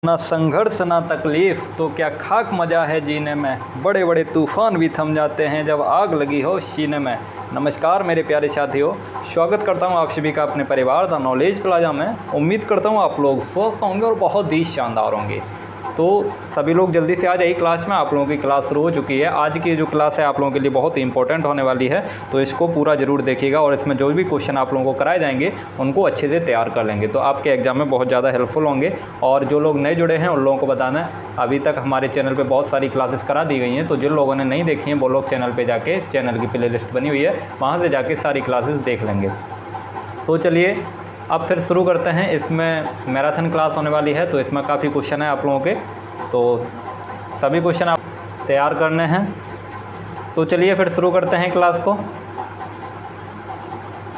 ना संघर्ष ना तकलीफ तो क्या खाक मजा है जीने में, बड़े बड़े तूफान भी थम जाते हैं जब आग लगी हो सीने में। नमस्कार मेरे प्यारे साथियों, स्वागत करता हूं आप सभी का अपने परिवार द नॉलेज प्लाजा में। उम्मीद करता हूं आप लोग स्वस्थ होंगे और बहुत ही शानदार होंगे। तो सभी लोग जल्दी से आ जाइए क्लास में। आप लोगों की क्लास शुरू हो चुकी है। आज की जो क्लास है आप लोगों के लिए बहुत ही इंपॉर्टेंट होने वाली है, तो इसको पूरा ज़रूर देखिएगा और इसमें जो भी क्वेश्चन आप लोगों को कराए जाएंगे उनको अच्छे से तैयार कर लेंगे तो आपके एग्जाम में बहुत ज़्यादा हेल्पफुल होंगे। और जो लोग नए जुड़े हैं उन लोगों को बताना है, अभी तक हमारे चैनल पर बहुत सारी क्लासेस करा दी गई हैं, तो जिन लोगों ने नहीं देखी हैं वो लोग चैनल पर जाके, चैनल की प्ले लिस्ट बनी हुई है, वहाँ से जाके सारी क्लासेस देख लेंगे। तो चलिए अब फिर शुरू करते हैं। इसमें मैराथन क्लास होने वाली है, तो इसमें काफ़ी क्वेश्चन है आप लोगों के, तो सभी क्वेश्चन आप तैयार करने हैं। तो चलिए फिर शुरू करते हैं क्लास को।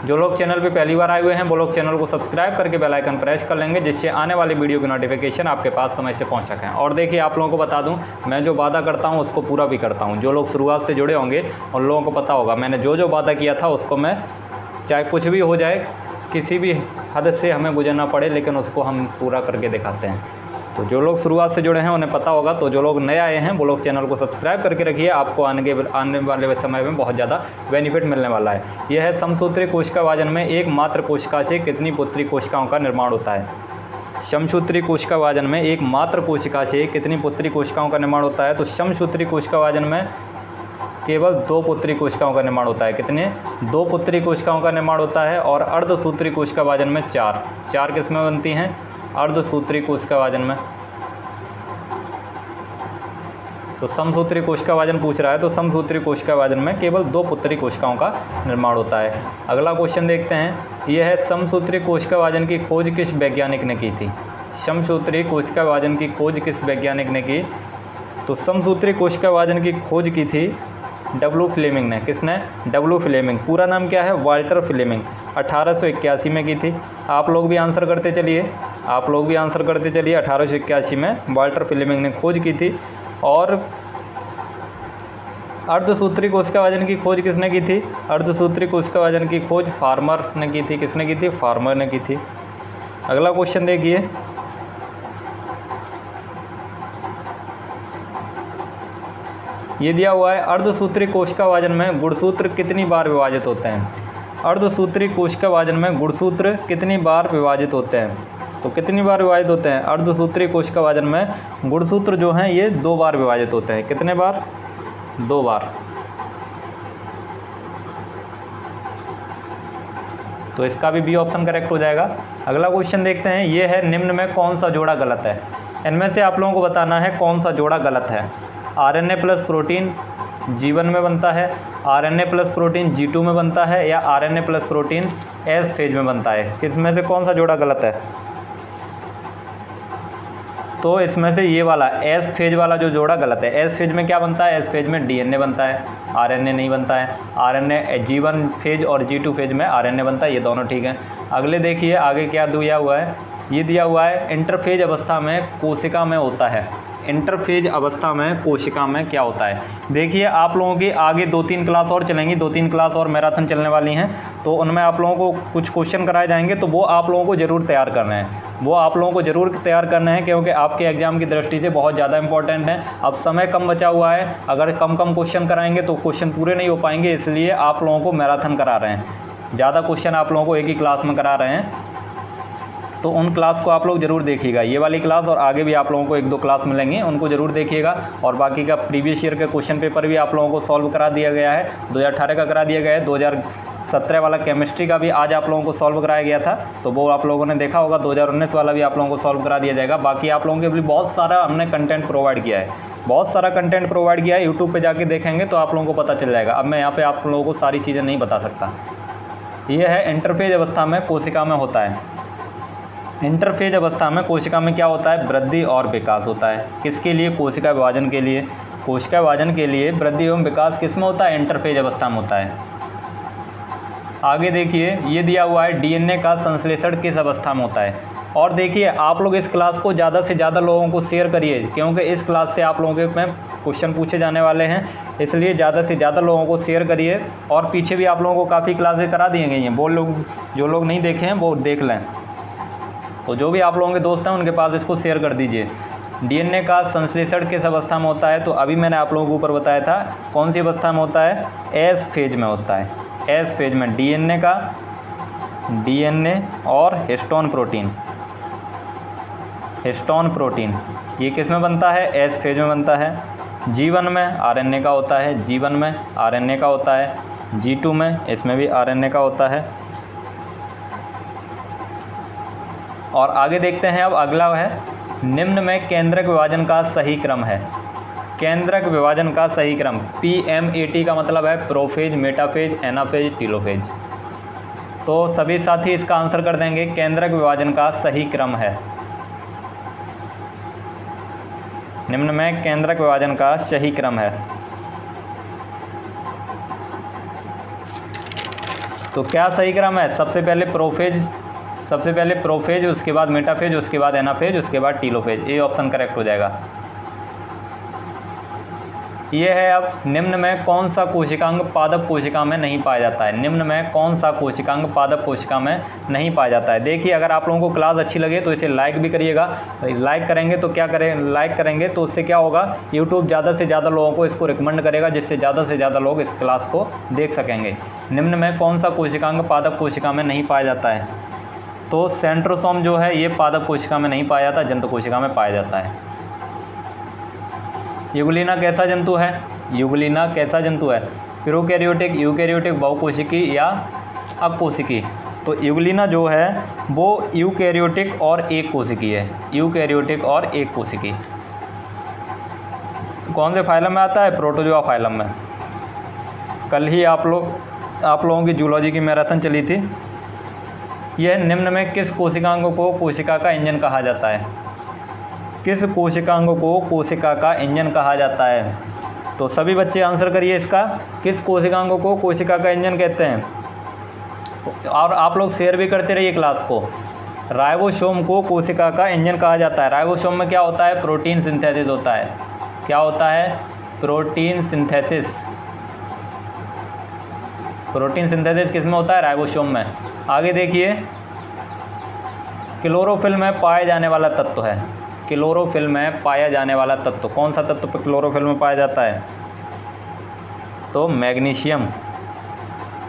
जो लोग चैनल पे पहली बार आए हुए हैं वो लोग चैनल को सब्सक्राइब करके बेल आइकन प्रेस कर लेंगे, जिससे आने वाली वीडियो की नोटिफिकेशन आपके पास समय से पहुंच सकें। और देखिए आप लोगों को बता दूं, मैं जो वादा करता हूं उसको पूरा भी करता हूं। जो लोग शुरुआत से जुड़े होंगे उन लोगों को पता होगा, मैंने जो वादा किया था उसको मैं, चाहे कुछ भी हो जाए, किसी भी हद से हमें गुजरना पड़े, लेकिन उसको हम पूरा करके दिखाते हैं। तो जो लोग शुरुआत से जुड़े हैं उन्हें पता होगा। तो जो लोग नए आए हैं वो लोग चैनल को सब्सक्राइब करके रखिए, आपको आने वाले समय में बहुत ज़्यादा बेनिफिट मिलने वाला है। यह है समसूत्री कोशिकावाजन में एक मात्र कोशिका से कितनी पुत्री कोशिकाओं का निर्माण होता है। समसूत्री कोशिकावाजन में एक मात्र कोशिका से कितनी पुत्री कोशिकाओं का निर्माण होता है। तो समसूत्री कोशिकावाजन में केवल 2 पुत्री कोशिकाओं का निर्माण होता है। कितने? 2 पुत्री कोशिकाओं का निर्माण होता है। और अर्धसूत्री कोशिकावाजन में 4 किस्में बनती हैं अर्धसूत्री कोशिकावाजन में। तो समसूत्री कोशिकावाजन पूछ रहा है, तो समसूत्री कोशिकावाजन में केवल 2 पुत्री कोशिकाओं का निर्माण होता है। अगला क्वेश्चन देखते हैं। यह है समसूत्री कोशिकावाजन की खोज किस वैज्ञानिक ने की थी। समसूत्री कोशिकावाजन की खोज किस वैज्ञानिक ने की। तो समसूत्री कोशिकावाजन की खोज की थी डब्ल्यू फ्लेमिंग ने। किसने? W Fleming. पूरा नाम क्या है? Walter Fleming. 1881 में की थी। आप लोग भी आंसर करते चलिए, 1881 में वाल्टर फ्लेमिंग ने खोज की थी। और अर्धसूत्री कोशिकावाजन की खोज किसने की थी? अर्धसूत्री कोशिकावाजन की खोज फार्मर ने की थी। किसने की थी? फार्मर ने की थी। अगला क्वेश्चन देखिए। ये दिया हुआ है, अर्धसूत्री कोशिकावाजन में गुणसूत्र कितनी बार विभाजित होते हैं। अर्धसूत्री कोशिकावाजन में गुणसूत्र कितनी बार विभाजित होते हैं। तो कितनी बार विभाजित होते हैं? अर्धसूत्री कोशिकावाजन में गुणसूत्र जो हैं ये 2 बार विभाजित होते हैं। कितने बार? 2 बार। तो इसका भी बी ऑप्शन करेक्ट हो जाएगा। अगला क्वेश्चन देखते हैं। ये है, निम्न में कौन सा जोड़ा गलत है। इनमें से आप लोगों को बताना है कौन सा जोड़ा गलत है। आरएनए प्लस प्रोटीन G1 में बनता है, आरएनए प्लस प्रोटीन G2 में बनता है, या RNA plus protein S phase में बनता है। किसमें से कौन सा जोड़ा गलत है? तो इसमें से ये वाला एस फेज वाला जो जोड़ा गलत है। एस फेज में क्या बनता है? एस फेज में डीएनए बनता है, आरएनए नहीं बनता है। आरएनए G1 फेज और G2 फेज में आरएनए बनता है, ये दोनों ठीक हैं। अगले देखिए आगे क्या दिया हुआ है। ये दिया हुआ है, इंटरफेज अवस्था में कोशिका में होता है। इंटरफेज अवस्था में कोशिका में क्या होता है। देखिए आप लोगों की आगे 2-3 क्लास और चलेंगी, 2-3 क्लास और मैराथन चलने वाली हैं, तो उनमें आप लोगों को कुछ क्वेश्चन कराए जाएंगे, तो वो आप लोगों को ज़रूर तैयार करने हैं, क्योंकि आपके एग्जाम की दृष्टि से बहुत ज़्यादा इंपॉर्टेंट है। अब समय कम बचा हुआ है, अगर कम क्वेश्चन कराएंगे तो क्वेश्चन पूरे नहीं हो पाएंगे, इसलिए आप लोगों को मैराथन करा रहे हैं। ज़्यादा क्वेश्चन आप लोगों को एक ही क्लास में करा रहे हैं, तो उन क्लास को आप लोग ज़रूर देखिएगा। ये वाली क्लास और आगे भी आप लोगों को 1-2 क्लास मिलेंगे, उनको ज़रूर देखिएगा। और बाकी का प्रीवियस ईयर के क्वेश्चन पेपर भी आप लोगों को सॉल्व करा दिया गया है। 2018 का करा दिया गया है, 2017 वाला केमिस्ट्री का भी आज आप लोगों को सॉल्व कराया गया था, तो वो आप लोगों ने देखा होगा। 2019 वाला भी आप लोगों को सॉल्व करा दिया जाएगा। बाकी आप लोगों के लिए बहुत सारा हमने कंटेंट प्रोवाइड किया है, यूट्यूब पर जाके देखेंगे तो आप लोगों को पता चल जाएगा। अब मैं यहाँ पर आप लोगों को सारी चीज़ें नहीं बता सकता। ये है, इंटरफेज अवस्था में कोशिका में होता है। इंटरफेज अवस्था में कोशिका में क्या होता है? वृद्धि और विकास होता है। किसके लिए? कोशिका विभाजन के लिए। कोशिका विभाजन के लिए वृद्धि एवं विकास किसमें होता है? इंटरफेज अवस्था में होता है। आगे देखिए, ये दिया हुआ है, डीएनए का संश्लेषण किस अवस्था में होता है। और देखिए आप लोग इस क्लास को ज़्यादा से ज़्यादा लोगों को शेयर करिए, क्योंकि इस क्लास से आप लोगों के में क्वेश्चन पूछे जाने वाले हैं, इसलिए ज़्यादा से ज़्यादा लोगों को शेयर करिए। और पीछे भी आप लोगों को काफ़ी क्लासेस करा दी गई हैं, वो लोग जो लोग नहीं देखे हैं वो देख लें। तो जो भी आप लोगों के दोस्त हैं उनके पास इसको शेयर कर दीजिए। डीएनए का संश्लेषण किस अवस्था में होता है? तो अभी मैंने आप लोगों को ऊपर बताया था कौन सी अवस्था में होता है, एस फेज में होता है। एस फेज में डीएनए और हिस्टोन प्रोटीन ये किस में बनता है? एस फेज में बनता है। G1 में आरएनए का होता है, G1 में आरएनए का होता है, G2 में इसमें भी आरएनए का होता है। और आगे देखते हैं, अब अगला है निम्न में केंद्रक विभाजन का सही क्रम है। केंद्रक विभाजन का सही क्रम, PMAT का मतलब है प्रोफेज, मेटाफेज, एनाफेज, टीलोफेज। तो सभी साथी इसका आंसर कर देंगे, केंद्रक विभाजन का सही क्रम है। निम्न में केंद्रक विभाजन का सही क्रम है। तो क्या सही क्रम है? सबसे पहले प्रोफेज, उसके बाद मेटाफेज, उसके बाद एनाफेज, उसके बाद टीलोफेज। ये ऑप्शन करेक्ट हो जाएगा। ये है अब निम्न में कौन सा कोशिकांग पादप कोशिका में नहीं पाया जाता है? निम्न में कौन सा कोशिकांग पादप कोशिका में नहीं पाया जाता है? देखिए, अगर आप लोगों को क्लास अच्छी लगे तो इसे लाइक भी करिएगा। लाइक करेंगे तो क्या करें, लाइक करेंगे तो उससे क्या होगा, यूट्यूब ज़्यादा से ज़्यादा लोगों को इसको रिकमेंड करेगा, जिससे ज़्यादा से ज़्यादा लोग इस क्लास को देख सकेंगे। निम्न में कौन सा कोशिकांग पादप कोशिका में नहीं पाया जाता है? तो सेंट्रोसोम जो है ये पादप कोशिका में नहीं पाया जाता, जंतु कोशिका में पाया जाता है। यूग्लिना कैसा जंतु है? यूग्लिना कैसा जंतु है? प्रोकैरियोटिक, यूकैरियोटिक, बहुकोशिकी या अकोशिकी? तो यूग्लिना जो है वो यूकैरियोटिक और एक कोशिकी है। यूकैरियोटिक और एक कोशिकी। कौन से फाइलम में आता है? प्रोटोजोआ फाइलम में। कल ही आप लोगों की जूलॉजी की मैराथन चली थी। यह निम्न में किस कोशिकांग को कोशिका का इंजन कहा जाता है? किस कोशिकांग को कोशिका का इंजन कहा जाता है? तो सभी बच्चे आंसर करिए इसका, किस कोशिकांग को कोशिका का इंजन कहते हैं? तो और आप लोग शेयर भी करते रहिए क्लास को। राइबोसोम को कोशिका का इंजन कहा जाता है। राइबोसोम में क्या होता है? प्रोटीन सिंथेसिस होता है। क्या होता है? Protein synthesis. प्रोटीन सिंथेसिस किस में होता है? राइबोसोम में। आगे देखिए, क्लोरोफिल में पाया जाने वाला तत्व है। क्लोरोफिल में पाया जाने वाला तत्व, कौन सा तत्व क्लोरोफिल में पाया जाता है? तो मैग्नीशियम।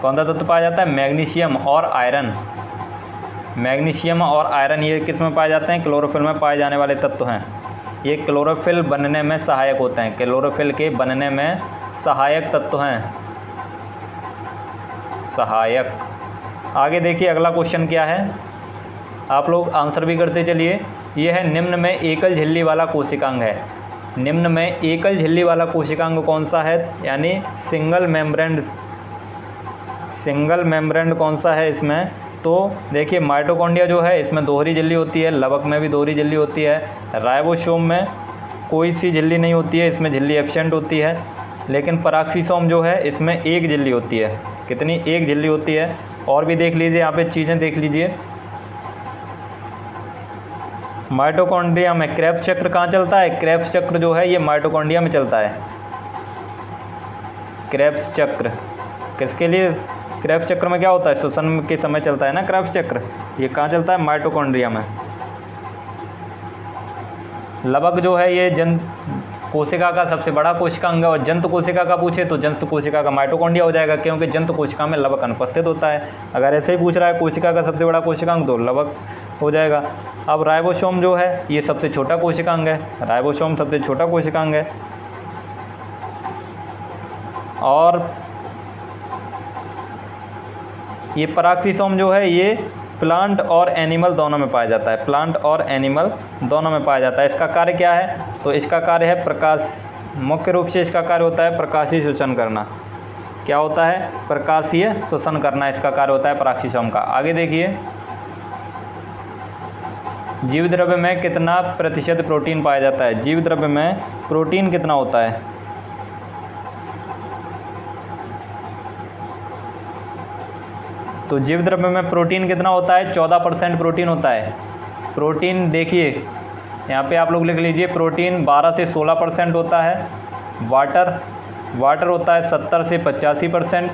कौन सा तत्व पाया जाता है? मैग्नीशियम और आयरन। मैग्नीशियम और आयरन ये किस में पाए जाते हैं? क्लोरोफिल में पाए जाने वाले तत्व हैं। ये क्लोरोफिल बनने में सहायक होते हैं। क्लोरोफिल के बनने में सहायक तत्व हैं। सहायक। आगे देखिए, अगला क्वेश्चन क्या है, आप लोग आंसर भी करते चलिए। यह है निम्न में एकल झिल्ली वाला कोशिकांग है। निम्न में एकल झिल्ली वाला कोशिकांग कौन सा है? यानी सिंगल मेम्ब्रेन कौन सा है इसमें? तो देखिए, माइटोकॉन्ड्रिया जो है इसमें दोहरी झिल्ली होती है, लवक में भी दोहरी झिल्ली होती है, राइबोसोम में कोई सी झिल्ली नहीं होती है, इसमें झिल्ली एब्सेंट होती है। लेकिन पराक्सीसोम जो है इसमें एक झिल्ली होती है। कितनी? एक झिल्ली होती है। और भी देख लीजिए, यहाँ पे चीज़ें देख लीजिए। माइटोकॉन्ड्रिया में क्रेब्स चक्र कहाँ चलता है? क्रेब्स चक्र जो है ये माइटोकॉन्ड्रिया में चलता है। क्रेब्स चक्र किसके लिए? क्रेब्स चक्र में क्या होता है? श्वसन के समय चलता है ना क्रेब्स चक्र। ये कहाँ चलता है? माइटोकॉन्ड्रिया में। लवक जो है ये कोशिका का सबसे बड़ा कोशिकांग है। और जंतु कोशिका का पूछे तो जंतु कोशिका का माइटोकॉन्ड्रिया हो जाएगा, क्योंकि जंतु कोशिका में लवक अनुपस्थित होता है। अगर ऐसे ही पूछ रहा है कोशिका का सबसे बड़ा कोशिकांग तो लवक हो जाएगा। अब राइबोसोम जो है ये सबसे छोटा कोशिकांग है। राइबोसोम सबसे छोटा कोशिकांग है। और ये पराक्सीसोम जो है ये प्लांट और एनिमल दोनों में पाया जाता है। प्लांट और एनिमल दोनों में पाया जाता है। इसका कार्य क्या है? तो इसका कार्य है प्रकाश। मुख्य रूप से इसका कार्य होता है प्रकाशीय शोषण करना। क्या होता है? प्रकाशीय शोषण करना इसका कार्य होता है पराक्सीसोम का। आगे देखिए, जीव द्रव्य में कितना प्रतिशत प्रोटीन पाया जाता है? जीव द्रव्य में प्रोटीन कितना होता है? तो जीव द्रव्य में प्रोटीन कितना होता है? 14% प्रोटीन होता है। प्रोटीन देखिए यहाँ पे आप लोग लिख लीजिए, प्रोटीन 12 से 16% होता है। वाटर होता है 70 से 85%।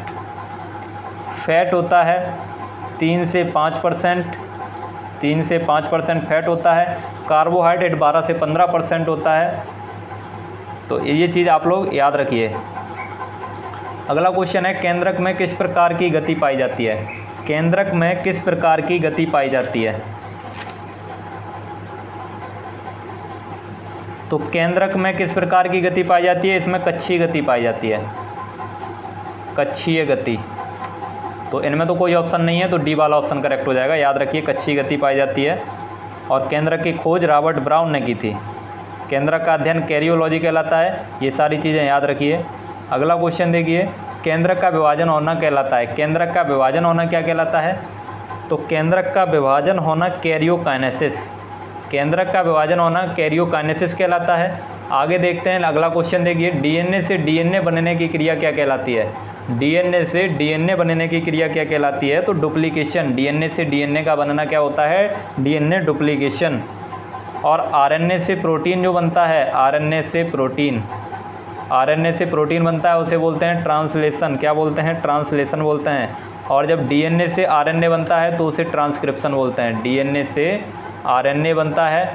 फैट होता है 3 से 5%। 3 से 5% फैट होता है, कार्बोहाइड्रेट 12 से 15% होता है। तो ये चीज़ आप लोग याद रखिए। अगला क्वेश्चन है, केंद्रक में किस प्रकार की गति पाई जाती है? केंद्रक में किस प्रकार की गति पाई जाती है? तो केंद्रक में किस प्रकार की गति पाई जाती है? इसमें कक्षीय गति पाई जाती है, कक्षीय गति। तो इनमें तो कोई ऑप्शन नहीं है, तो डी वाला ऑप्शन करेक्ट हो जाएगा। याद रखिए, कक्षीय गति पाई जाती है। और केंद्रक की खोज रॉबर्ट ब्राउन ने की थी। केंद्रक का अध्ययन कैरियोलॉजी कहलाता है। ये सारी चीज़ें याद रखिए। अगला क्वेश्चन देखिए, केंद्रक का विभाजन होना कहलाता है। केंद्रक का विभाजन होना क्या कहलाता है? तो केंद्रक का विभाजन होना कैरियोकाइनेसिस। केंद्रक का विभाजन होना कैरियोकाइनेसिस कहलाता है। आगे देखते हैं, अगला क्वेश्चन देखिए, डीएनए से डीएनए बनने की क्रिया क्या कहलाती है? डीएनए से डीएनए बनने की क्रिया क्या कहलाती है? तो डुप्लीकेशन। डीएनए से डीएनए का बनना क्या होता है? DNA duplication. और आरएनए से प्रोटीन जो बनता है, आरएनए से प्रोटीन, आरएनए से प्रोटीन बनता है, उसे बोलते हैं ट्रांसलेशन। क्या बोलते हैं? ट्रांसलेशन बोलते हैं। और जब डीएनए से आरएनए बनता है तो उसे ट्रांसक्रिप्शन बोलते हैं। डीएनए से आरएनए बनता है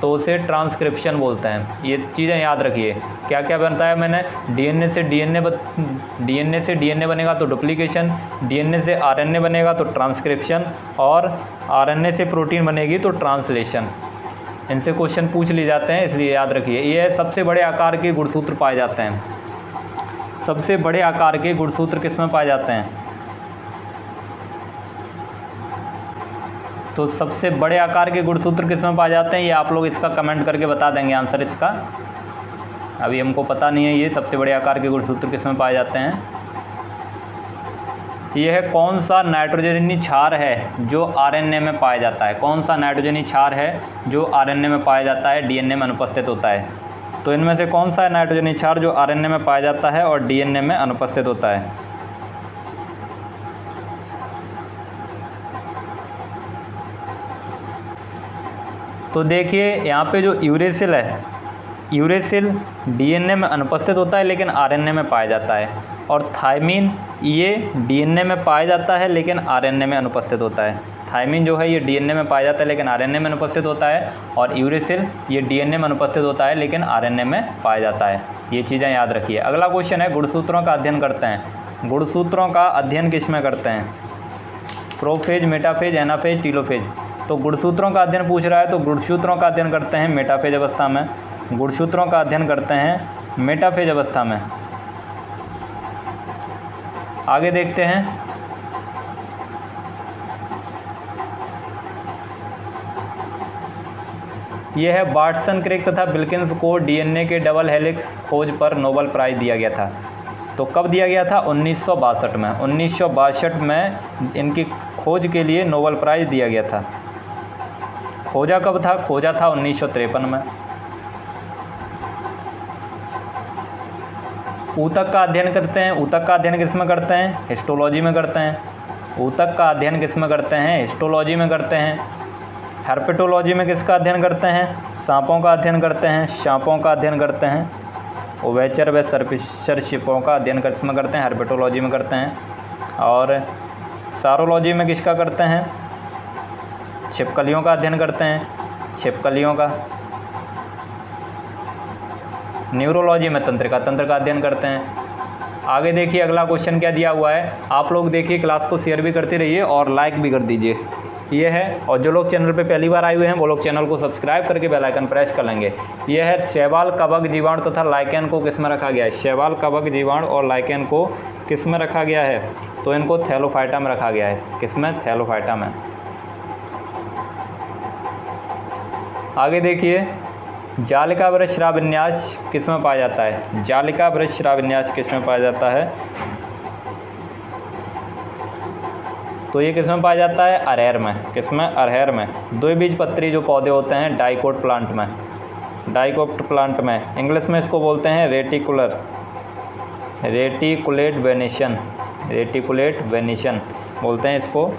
तो उसे ट्रांसक्रिप्शन बोलते हैं। ये चीज़ें याद रखिए। क्या क्या बनता है मैंने? डीएनए से डीएनए बनेगा तो डुप्लीकेशन, डीएनए से आरएनए बनेगा तो ट्रांसक्रिप्शन, और आरएनए से प्रोटीन बनेगी तो ट्रांसलेशन। इनसे क्वेश्चन पूछ लिए जाते हैं, इसलिए याद रखिए। ये सबसे बड़े आकार के गुणसूत्र पाए जाते हैं। सबसे बड़े आकार के गुणसूत्र किस में पाए जाते हैं? तो सबसे बड़े आकार के गुणसूत्र किस में पाए जाते हैं? ये आप लोग इसका कमेंट करके बता देंगे आंसर इसका। अभी हमको पता नहीं है ये सबसे बड़े आकार के गुणसूत्र किस में पाए जाते हैं। यह कौन सा नाइट्रोजनी क्षार है जो आरएनए में पाया जाता है? कौन सा नाइट्रोजनी क्षार है जो आरएनए में पाया जाता है, डीएनए में अनुपस्थित होता है? तो इनमें से कौन सा नाइट्रोजनी क्षार जो आरएनए में पाया जाता है और डीएनए में अनुपस्थित होता है? तो देखिए, यहाँ पे जो यूरेसिल है, यूरेसिल डीएनए में अनुपस्थित होता है लेकिन आरएनए में पाया जाता है। और थायमीन, ये डीएनए में पाया जाता है लेकिन आरएनए में अनुपस्थित होता है। थायमीन जो है ये डीएनए में पाया जाता है लेकिन आरएनए में अनुपस्थित होता है। और यूरेसिल ये डीएनए में अनुपस्थित होता है लेकिन आरएनए में पाया जाता है। ये चीज़ें याद रखिए। अगला क्वेश्चन है, गुणसूत्रों का अध्ययन करते हैं। गुणसूत्रों का अध्ययन किस में करते हैं? Prophase, metaphase, anaphase, telophase. तो गुणसूत्रों का अध्ययन पूछ रहा है, तो गुणसूत्रों का अध्ययन करते हैं मेटाफेज अवस्था में। गुणसूत्रों का अध्ययन करते हैं मेटाफेज अवस्था में। आगे देखते हैं, यह है वाटसन, क्रिक तथा विल्किंस को डीएनए के डबल हेलिक्स खोज पर नोबेल प्राइज़ दिया गया था। तो कब दिया गया था? 1962 में। 1962 में इनकी खोज के लिए नोबेल प्राइज़ दिया गया था। खोजा कब था? खोजा था 1953 में। ऊतक का अध्ययन करते हैं। ऊतक का अध्ययन किस में करते हैं? हिस्टोलॉजी में करते हैं। ऊतक का अध्ययन किस में करते हैं? हिस्टोलॉजी में करते हैं। हर्पेटोलॉजी में किसका अध्ययन करते हैं? सांपों का अध्ययन करते हैं। सांपों का अध्ययन करते हैं। उभयचर व सरीसृपों का अध्ययन किस में करते हैं? हर्पेटोलॉजी में करते हैं। और सारोलॉजी में किसका करते हैं? छिपकलियों का अध्ययन करते हैं। छिपकलियों का। न्यूरोलॉजी में तंत्र का अध्ययन करते हैं। आगे देखिए, अगला क्वेश्चन क्या दिया हुआ है। आप लोग देखिए, क्लास को शेयर भी करते रहिए और लाइक भी कर दीजिए। ये है, और जो लोग चैनल पे पहली बार आए हुए हैं वो लोग चैनल को सब्सक्राइब करके बेल आइकन प्रेस कर लेंगे। यह है, शैवाल, कवक, जीवाणु तथा लाइकेन को किस में रखा गया है? शैवाल, कवक, जीवाणु और लाइकेन को किस में रखा गया है? तो इनको थैलोफाइटा में रखा गया है। किस में? थैलोफाइटा में। आगे देखिए, जालिका वृक्ष श्राविन्यास किस में पाया जाता है? जालिका वृक्ष श्राविन्यास किस में पाया जाता है? तो ये किस में पाया जाता है? अरहर में। किस में? अरहर में। द्विबीजपत्री जो पौधे होते हैं डाइकोट प्लांट में, डाइकोट प्लांट में। इंग्लिश में इसको बोलते हैं रेटिकुलेट वेनेशन, रेटिकुलेट वेनेशन बोलते हैं इसको।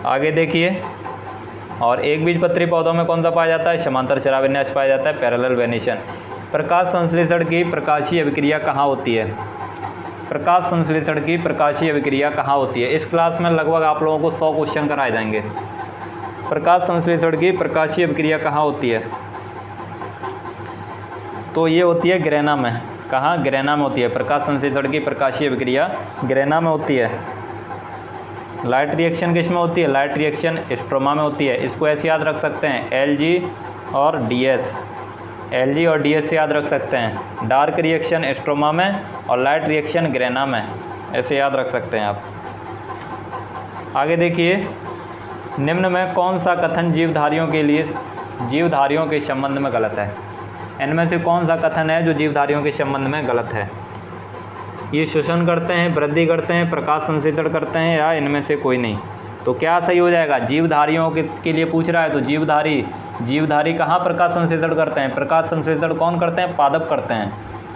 आगे देखिए, और एक बीजपत्री पौधों में कौन सा पाया जाता है? समांतर श्राविन्यास पाया जाता है, पैरेलल वेनेशन। प्रकाश संश्लेषण की प्रकाशीय अभिक्रिया कहाँ होती है? प्रकाश संश्लेषण की प्रकाशीय अभिक्रिया कहाँ होती है? इस क्लास में लगभग आप लोगों को 100 क्वेश्चन कराए जाएंगे। प्रकाश संश्लेषण की प्रकाशीय अभिक्रिया कहाँ होती है? तो ये होती है ग्रेना में। कहाँ? ग्रेना में होती है। प्रकाश संश्लेषण की प्रकाशीय अभिक्रिया ग्रेना में होती है। लाइट रिएक्शन किस में होती है? लाइट रिएक्शन स्ट्रोमा में होती है। इसको ऐसे याद रख सकते हैं, Lg और DS। Lg और DS से याद रख सकते हैं। डार्क रिएक्शन स्ट्रोमा में और लाइट रिएक्शन ग्रेना में, ऐसे याद रख सकते हैं आप। आगे देखिए, निम्न में कौन सा कथन जीवधारियों के संबंध में गलत है? इनमें से कौन सा कथन है जो जीवधारियों के संबंध में गलत है? ये श्वसन करते हैं, वृद्धि करते हैं, प्रकाश संश्लेषण करते हैं, या इनमें से कोई नहीं? तो क्या सही हो जाएगा? जीवधारियों के लिए पूछ रहा है तो जीवधारी कहाँ प्रकाश संश्लेषण करते हैं? प्रकाश संश्लेषण कौन करते हैं? पादप करते हैं।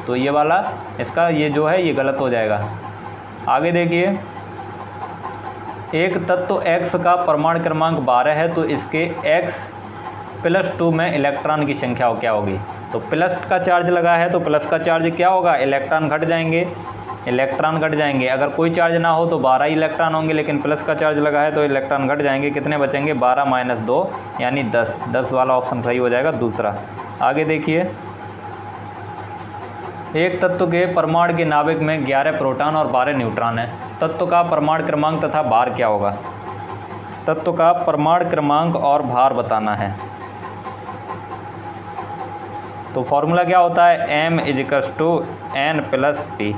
तो ये वाला इसका ये जो है ये गलत हो जाएगा। आगे देखिए, एक तत्व X का परमाणु क्रमांक 12 है तो इसके X+2 में इलेक्ट्रॉन की संख्या क्या होगी? तो प्लस का चार्ज लगा है तो प्लस का चार्ज क्या होगा? इलेक्ट्रॉन घट जाएंगे। अगर कोई चार्ज ना हो तो 12 इलेक्ट्रॉन होंगे, लेकिन प्लस का चार्ज लगा है तो इलेक्ट्रॉन घट जाएंगे। कितने बचेंगे? 12 - 2 यानी 10। 10 वाला ऑप्शन सही हो जाएगा दूसरा। आगे देखिए, एक तत्व के परमाणु के नाभिक में 11 प्रोटॉन और 12 न्यूट्रॉन है। तत्व का परमाणु क्रमांक तथा भार क्या होगा? तत्व का परमाणु क्रमांक और भार बताना है। तो फॉर्मूला क्या होता है? M=N+P।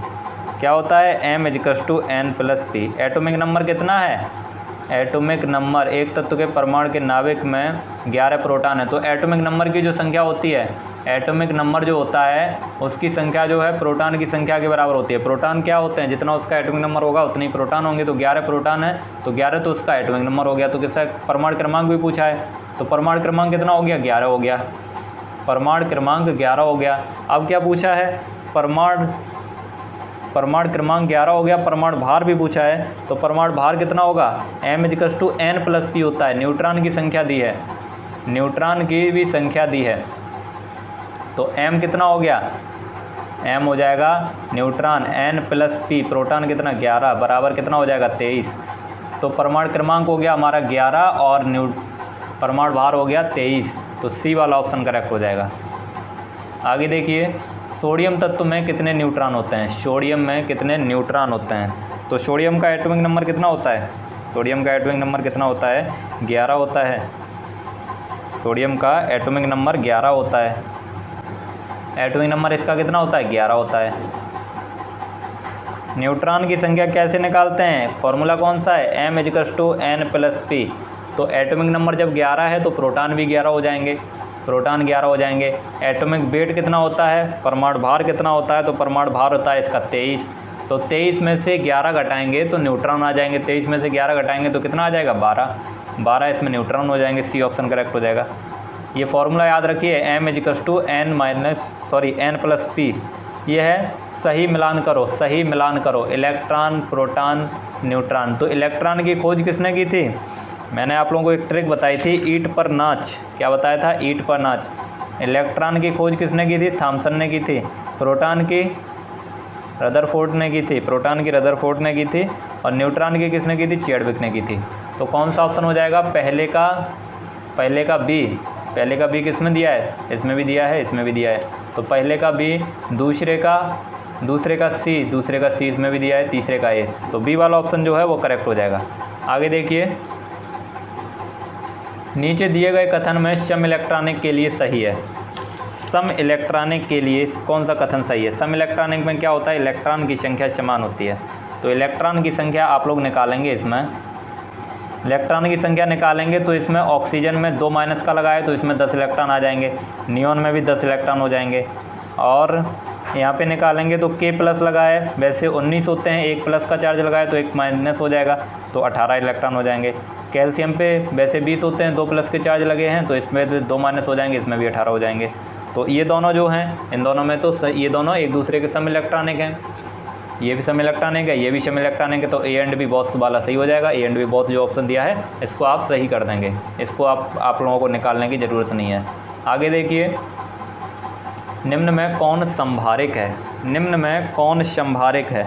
क्या होता है? M=N+P। एटॉमिक नंबर कितना है? एटॉमिक नंबर, एक तत्व के परमाणु के नाभिक में 11 प्रोटॉन है तो एटॉमिक नंबर की जो संख्या होती है, एटॉमिक नंबर जो होता है उसकी संख्या जो है प्रोटॉन की संख्या के बराबर होती है। प्रोटॉन क्या होते हैं? जितना उसका एटॉमिक नंबर होगा उतने ही प्रोटॉन होंगे। तो 11 प्रोटॉन है तो 11 तो उसका एटॉमिक नंबर हो गया। तो किसका परमाणु क्रमांक भी पूछा है तो परमाणु क्रमांक कितना हो गया? 11 हो गया। परमाणु क्रमांक 11 हो गया। अब क्या पूछा है? परमाणु क्रमांक 11 हो गया। परमाणु भार भी पूछा है तो परमाणु भार कितना होगा? M=N+P होता है। न्यूट्रॉन की संख्या दी है, न्यूट्रॉन की भी संख्या दी है तो M कितना हो गया? M हो जाएगा न्यूट्रॉन N+P। प्रोटॉन कितना? 11 बराबर कितना हो जाएगा? 23। तो परमाणु क्रमांक हो गया हमारा 11 और परमाणु भार हो गया 23। तो C वाला ऑप्शन करेक्ट हो जाएगा। आगे देखिए, सोडियम तत्व में कितने न्यूट्रॉन होते हैं? सोडियम में कितने न्यूट्रॉन होते हैं? तो सोडियम का एटॉमिक नंबर कितना होता है? सोडियम का एटॉमिक नंबर कितना होता है? 11 होता है। सोडियम का एटॉमिक नंबर 11 होता है। एटॉमिक नंबर इसका कितना होता है? 11 होता है। न्यूट्रॉन की संख्या कैसे निकालते हैं? फॉर्मूला कौन सा है? M=N+P। तो एटॉमिक नंबर जब 11 है तो प्रोटॉन भी 11 हो जाएंगे, प्रोटॉन 11 हो जाएंगे। एटॉमिक वेट कितना होता है? परमाणु भार कितना होता है? तो परमाणु भार होता है इसका 23। तो 23 में से 11 घटाएंगे तो न्यूट्रॉन आ जाएंगे। 23 में से 11 घटाएंगे तो कितना आ जाएगा? 12। 12 इसमें न्यूट्रॉन हो जाएंगे। C ऑप्शन करेक्ट हो जाएगा। ये फॉर्मूला याद रखिए, M=N+P। ये है सही मिलान करो इलेक्ट्रॉन, प्रोटॉन, न्यूट्रॉन। तो इलेक्ट्रॉन की खोज किसने की थी? मैंने आप लोगों को एक ट्रिक बताई थी, ईंट पर नाच। क्या बताया था? ईंट पर नाच। इलेक्ट्रॉन की खोज किसने की थी? थॉमसन ने की थी। प्रोटॉन की रदरफोर्ड ने की थी। और न्यूट्रॉन की किसने की थी? चैडविक ने की थी। तो कौन सा ऑप्शन हो जाएगा? पहले का बी। पहले का बी किस में दिया है? इसमें भी दिया है, इसमें भी दिया है। तो पहले का बी, दूसरे का सी इसमें भी दिया है, तीसरे का ए। तो बी वाला ऑप्शन जो है वो करेक्ट हो जाएगा। आगे देखिए, नीचे दिए गए कथन में सम इलेक्ट्रॉनिक के लिए सही है। सम इलेक्ट्रॉनिक के लिए कौन सा कथन सही है? सम इलेक्ट्रॉनिक में क्या होता है? इलेक्ट्रॉन की संख्या समान होती है। तो इलेक्ट्रॉन की संख्या आप लोग निकालेंगे, इसमें इलेक्ट्रॉन की संख्या निकालेंगे तो इसमें ऑक्सीजन में 2 माइनस का लगा है तो इसमें 10 इलेक्ट्रॉन आ जाएंगे। नियॉन में भी 10 इलेक्ट्रॉन हो जाएंगे। और यहाँ पे निकालेंगे तो K+ लगा है, वैसे 19 होते हैं, 1 प्लस का चार्ज लगाए तो 1 माइनस हो जाएगा तो 18 इलेक्ट्रॉन हो जाएंगे। कैल्शियम पे वैसे 20 होते हैं, 2 प्लस के चार्ज लगे हैं तो इसमें 2 माइनस हो जाएंगे, इसमें भी 18 हो जाएंगे। तो ये दोनों जो हैं, इन दोनों में तो ये दोनों एक दूसरे के सम इलेक्ट्रॉनिक हैं। ये भी सम इलेक्ट्रॉनिक है, ये भी सम इलेक्ट्रॉनिक है। तो A एंड B बोथ वाला सही हो जाएगा। A एंड B बोथ जो ऑप्शन दिया है इसको आप सही कर देंगे। इसको आप लोगों को निकालने की ज़रूरत नहीं है। आगे देखिए, निम्न में कौन संभारिक है?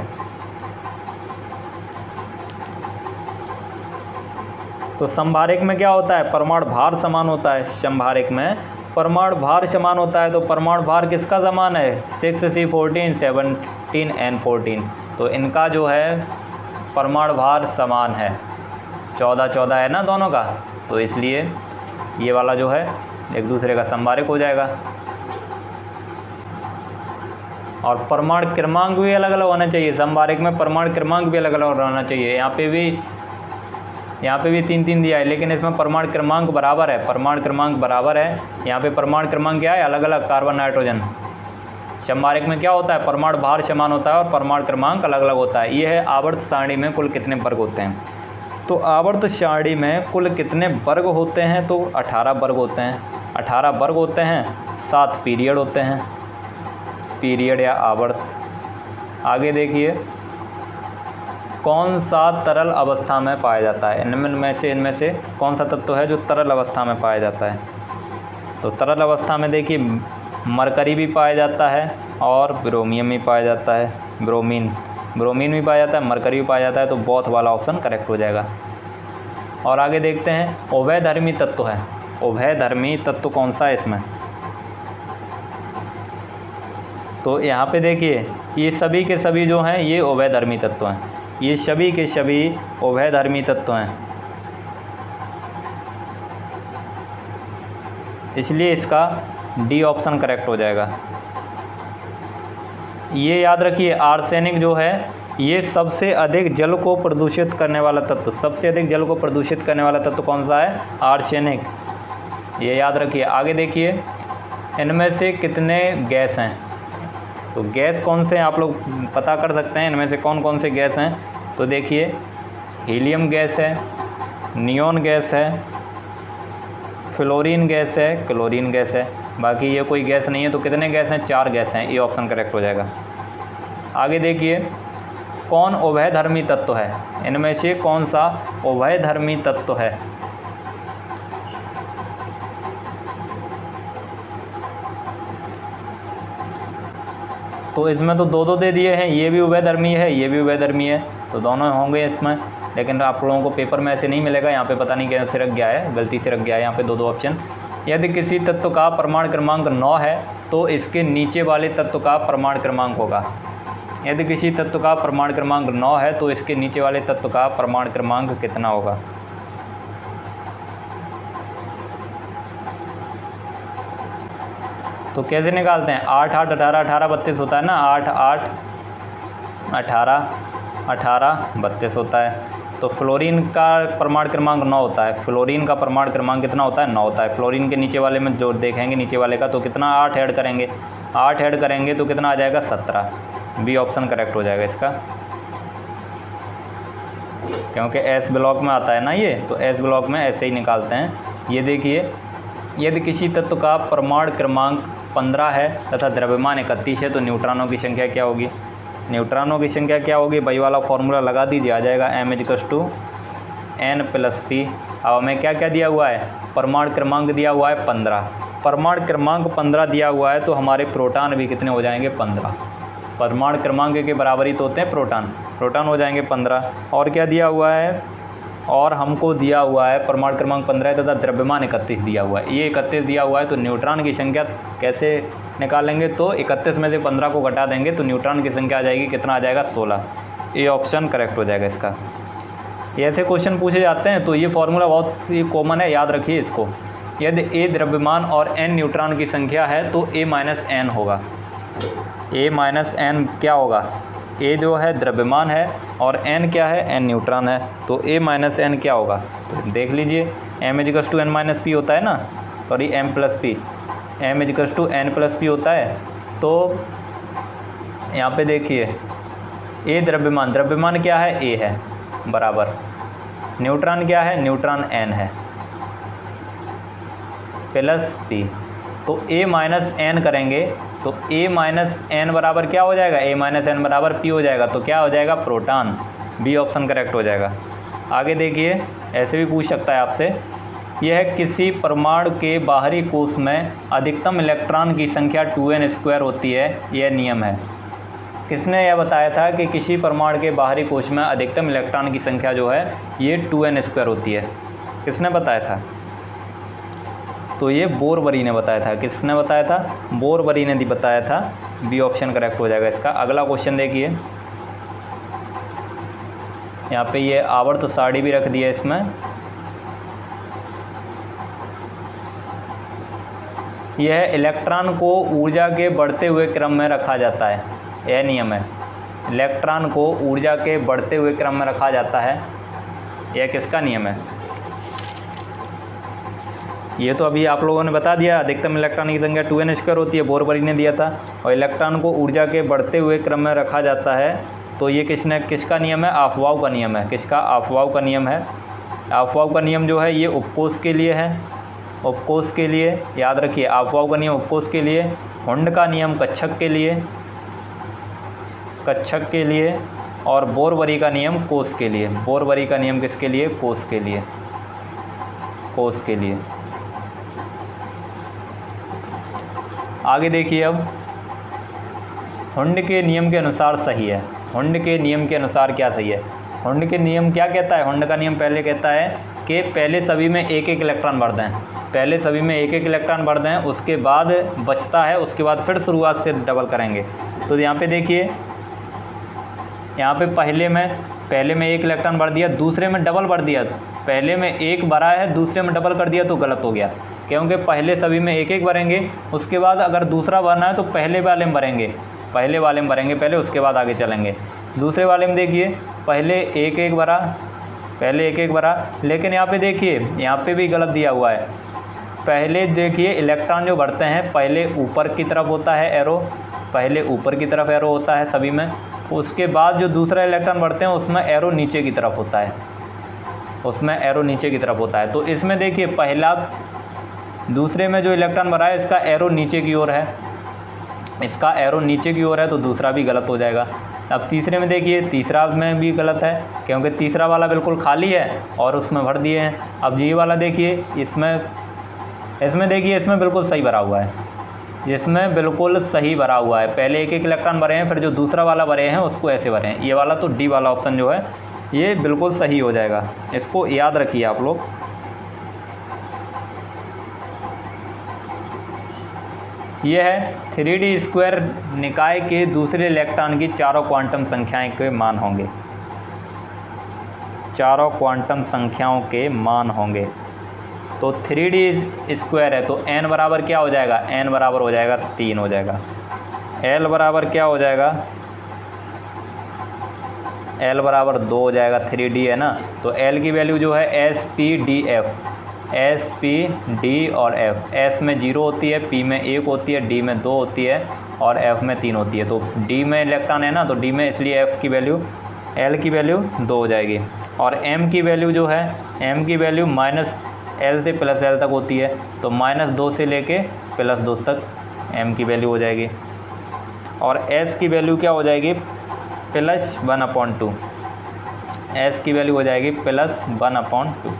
तो संभारिक में क्या होता है, परमाणु भार समान होता है। संभारिक में परमाणु भार समान होता है, तो परमाणु भार किसका समान है, 6C14 17N14। तो इनका जो है परमाणु भार समान है, 14-14 है ना दोनों का, तो इसलिए ये वाला जो है एक दूसरे का संभारिक हो जाएगा। और परमाणु क्रमांक भी अलग अलग होना चाहिए, संभारिक में परमाणु क्रमांक भी अलग अलग होना चाहिए। यहाँ पे भी 3-3 दिया है, लेकिन इसमें परमाणु क्रमांक बराबर है, परमाणु क्रमांक बराबर है। यहाँ पे परमाणु क्रमांक क्या है, अलग अलग, कार्बन नाइट्रोजन। संभारिक में क्या होता है, परमाणु भार समान होता है और परमाणु क्रमांक अलग अलग होता है। ये है आवर्त सारणी में कुल कितने वर्ग होते हैं। तो आवर्त सारणी में कुल कितने वर्ग होते हैं, तो 18 वर्ग होते हैं। 18 वर्ग होते हैं, 7 पीरियड होते हैं, पीरियड या आवर्त। आगे देखिए, कौन सा तरल अवस्था में पाया जाता है, इनमें से कौन सा तत्व है जो तरल अवस्था में पाया जाता है। तो तरल अवस्था में देखिए मरकरी भी पाया जाता है और ब्रोमियम भी पाया जाता है, ब्रोमीन भी पाया जाता है, मरकरी भी पाया जाता है। तो बोथ वाला ऑप्शन करेक्ट हो जाएगा। और आगे देखते हैं, उभयधर्मी तत्व है। उभयधर्मी तत्व कौन सा है इसमें, तो यहाँ पे देखिए ये सभी के सभी जो हैं ये उभयधर्मी तत्व हैं, ये सभी के सभी उभयधर्मी तत्व हैं, इसलिए इसका डी ऑप्शन करेक्ट हो जाएगा। ये याद रखिए, आर्सेनिक जो है ये सबसे अधिक जल को प्रदूषित करने वाला तत्व, सबसे अधिक जल को प्रदूषित करने वाला तत्व कौन सा है, आर्सेनिक, ये याद रखिए। आगे देखिए, इनमें से कितने गैस हैं, तो गैस कौन से हैं आप लोग पता कर सकते हैं, इनमें से कौन कौन से गैस हैं। तो देखिए, हीलियम गैस है, नियॉन गैस है, फ्लोरीन गैस है, क्लोरीन गैस है, बाकी ये कोई गैस नहीं है। तो कितने गैस हैं, 4 गैस हैं, ये ऑप्शन करेक्ट हो जाएगा। आगे देखिए, कौन उभयधर्मी तत्व है, इनमें से कौन सा उभयधर्मी तत्व है। तो इसमें तो दो दे दिए हैं, ये भी उभयधर्मी है, ये भी उभयधर्मी है, तो दोनों होंगे इसमें। लेकिन आप लोगों को पेपर में ऐसे नहीं मिलेगा, यहाँ पे पता नहीं कैसे रख गया है, गलती से रख गया है यहाँ पे 2 ऑप्शन। यदि किसी तत्व का परमाणु क्रमांक 9 है तो इसके नीचे वाले तत्व का परमाणु क्रमांक होगा। यदि किसी तत्व का परमाणु क्रमांक 9 है तो इसके नीचे वाले तत्व का परमाणु क्रमांक कितना होगा। तो कैसे निकालते हैं, 8 8 18 18 32 होता है ना, 8 8 18 18 32 होता है। तो फ्लोरीन का परमाणु क्रमांक 9 होता है, फ्लोरीन का परमाणु क्रमांक कितना होता है, 9 होता है। फ्लोरीन के नीचे वाले में जो देखेंगे नीचे वाले का, तो कितना 8 ऐड करेंगे, 8 ऐड करेंगे तो कितना आ जाएगा, 17। बी ऑप्शन करेक्ट हो जाएगा इसका, क्योंकि एस ब्लॉक में आता है ना ये, तो एस ब्लॉक में ऐसे ही निकालते हैं। ये देखिए, यदि किसी तत्व का परमाणु क्रमांक 15 है तथा द्रव्यमान 31 है तो न्यूट्रॉनों की संख्या क्या होगी। न्यूट्रॉनों की संख्या क्या होगी, वही वाला फॉर्मूला लगा दीजिए, आ जाएगा m=n+p। अब हमें क्या क्या दिया हुआ है, परमाणु क्रमांक दिया हुआ है 15, परमाणु क्रमांक 15 दिया हुआ है, तो हमारे प्रोटॉन भी कितने हो जाएंगे, 15। परमाणु क्रमांक के बराबर ही तो होते हैं प्रोटॉन हो जाएंगे 15। और क्या दिया हुआ है, और हमको दिया हुआ है परमाणु क्रमांक 15 तथा द्रव्यमान 31 दिया हुआ है। ये 31 दिया हुआ है, तो न्यूट्रॉन की संख्या कैसे निकालेंगे, तो 31 में से 15 को घटा देंगे तो न्यूट्रॉन की संख्या आ जाएगी, कितना आ जाएगा, 16। ये ऑप्शन करेक्ट हो जाएगा इसका। ये ऐसे क्वेश्चन पूछे जाते हैं, तो ये फॉर्मूला बहुत ही कॉमन है, याद रखिए इसको। यदि ए द्रव्यमान और n न्यूट्रॉन की संख्या है तो a-n होगा। a-n क्या होगा, ए जो है द्रव्यमान है और n क्या है, n न्यूट्रॉन है, तो a-n क्या होगा। तो देख लीजिए, m=n-p होता है ना, सॉरी m+p, m=n+p होता है। तो यहाँ पे देखिए, ए द्रव्यमान क्या है, a है, बराबर न्यूट्रॉन क्या है, न्यूट्रॉन n है, प्लस p। तो a-n करेंगे तो a-n बराबर क्या हो जाएगा, a-n बराबर p हो जाएगा, तो क्या हो जाएगा, प्रोटॉन। बी ऑप्शन करेक्ट हो जाएगा। आगे देखिए, ऐसे भी पूछ सकता है आपसे, यह किसी परमाणु के बाहरी कोश में अधिकतम इलेक्ट्रॉन की संख्या 2n² होती है, यह नियम है। किसने यह बताया था कि किसी परमाणु के बाहरी कोश में अधिकतम इलेक्ट्रॉन की संख्या जो है ये 2n² होती है। किसने बताया था? तो ये बोरबरी ने बताया था। किसने बताया था? बोरबरी ने बताया था। बी ऑप्शन करेक्ट हो जाएगा इसका। अगला क्वेश्चन देखिए, यहाँ पे ये आवर्त सारणी भी रख दिया इसमें। यह इलेक्ट्रॉन को ऊर्जा के बढ़ते हुए क्रम में रखा जाता है, यह नियम है। इलेक्ट्रॉन को ऊर्जा के बढ़ते हुए क्रम में रखा जाता है, यह किसका नियम है? ये तो अभी आप लोगों ने बता दिया, अधिकतम इलेक्ट्रॉन की संख्या 2n² होती है, बोरबरी ने दिया था। और इलेक्ट्रॉन को ऊर्जा के बढ़ते हुए क्रम में रखा जाता है, तो ये किसका नियम है? अफवाह का नियम है। किसका? अफवाह का नियम है। अफवाह का नियम जो है ये उपकोष के लिए है, उपकोष के लिए याद रखिए। अफवाह का नियम उपकोष के लिए, हुंड का नियम कक्षक के लिए, कक्षक के लिए, और बोरबरी का नियम कोष के लिए। बोरबरी का नियम किसके लिए? कोष के लिए, कोष के लिए। आगे देखिए, अब हुंड के नियम के अनुसार सही है। हुंड के नियम के अनुसार क्या सही है? हुंड के नियम क्या कहता है? हुंड का नियम पहले कहता है कि पहले सभी में एक एक इलेक्ट्रॉन भर दें, पहले सभी में एक एक इलेक्ट्रॉन भर दें, उसके बाद बचता है, उसके बाद फिर शुरुआत से डबल करेंगे। तो यहाँ पे देखिए, यहाँ पे पहले में एक इलेक्ट्रॉन भर दिया, दूसरे में डबल भर दिया। पहले में एक भरा है, दूसरे में डबल कर दिया तो गलत हो गया, क्योंकि पहले सभी में एक एक भरेंगे, उसके बाद अगर दूसरा भरना है तो पहले वाले में भरेंगे, पहले वाले में भरेंगे पहले, उसके बाद आगे चलेंगे। दूसरे वाले में देखिए, पहले एक एक भरा, पहले एक एक भरा, लेकिन यहाँ पे देखिए, यहाँ पे भी गलत दिया हुआ है। पहले देखिए इलेक्ट्रॉन जो भरते हैं पहले ऊपर की तरफ होता है एरो, पहले ऊपर की तरफ एरो होता है सभी में, उसके बाद जो दूसरा इलेक्ट्रॉन भरते हैं उसमें एरो नीचे की तरफ होता है, उसमें एरो नीचे की तरफ होता है। तो इसमें देखिए पहला, दूसरे में जो इलेक्ट्रॉन भरा है इसका एरो नीचे की ओर है, इसका एरो नीचे की ओर है, तो दूसरा भी गलत हो जाएगा। अब तीसरे में देखिए, तीसरा में भी गलत है, क्योंकि तीसरा वाला बिल्कुल खाली है और उसमें भर दिए हैं। अब ये वाला देखिए, इसमें देखिए, इसमें बिल्कुल सही भरा हुआ है, जिसमें बिल्कुल सही भरा हुआ है। पहले एक एक इलेक्ट्रॉन भरे हैं, फिर जो दूसरा वाला भरे हैं उसको ऐसे भरे हैं। ये वाला तो डी वाला ऑप्शन जो है ये बिल्कुल सही हो जाएगा, इसको याद रखिए आप लोग। यह है 3d² निकाय के दूसरे इलेक्ट्रॉन की चारों क्वांटम संख्याएं के मान होंगे, चारों क्वांटम संख्याओं के मान होंगे। तो 3d² है तो n बराबर क्या हो जाएगा? n बराबर हो जाएगा 3 हो जाएगा। l बराबर क्या हो जाएगा? l बराबर 2 हो जाएगा। 3d है ना, तो l की वैल्यू जो है s p d f, s p d और f। s में 0 होती है, p में 1 होती है, d में 2 होती है और f में 3 होती है। तो d में इलेक्ट्रॉन है ना, तो d में, इसलिए f की वैल्यू, l की वैल्यू 2 हो जाएगी। और m की वैल्यू जो है, m की वैल्यू -l से +l तक होती है, तो -2 से लेके +2 तक m की वैल्यू हो जाएगी। और s की वैल्यू क्या हो जाएगी? +1/2, s की वैल्यू हो जाएगी +1/2।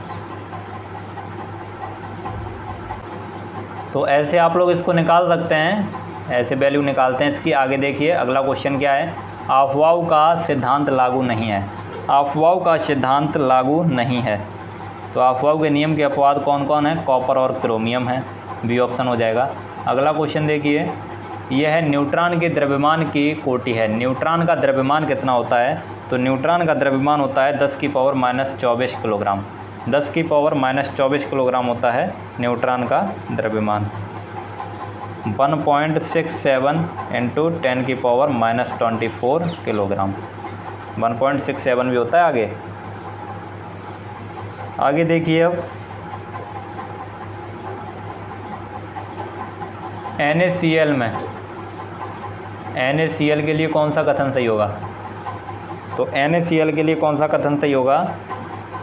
तो ऐसे आप लोग इसको निकाल सकते हैं, ऐसे वैल्यू निकालते हैं इसकी। आगे देखिए, अगला क्वेश्चन क्या है? अफवाह का सिद्धांत लागू नहीं है। अफवाह का सिद्धांत लागू नहीं है, तो अफवाह के नियम के अपवाद कौन कौन है? कॉपर और क्रोमियम है, बी ऑप्शन हो जाएगा। अगला क्वेश्चन देखिए, यह है न्यूट्रॉन के द्रव्यमान की कोटि है। न्यूट्रॉन का द्रव्यमान कितना होता है? तो न्यूट्रॉन का द्रव्यमान होता है 10⁻⁻24 किलोग्राम, 10⁻⁻24 किलोग्राम होता है न्यूट्रॉन का द्रव्यमान। 1.67 × 10⁻⁻24 किलोग्राम, 1.67 भी होता है। आगे देखिए, अब NaCl में, NaCl के लिए कौन सा कथन सही होगा? तो NaCl के लिए कौन सा कथन सही होगा?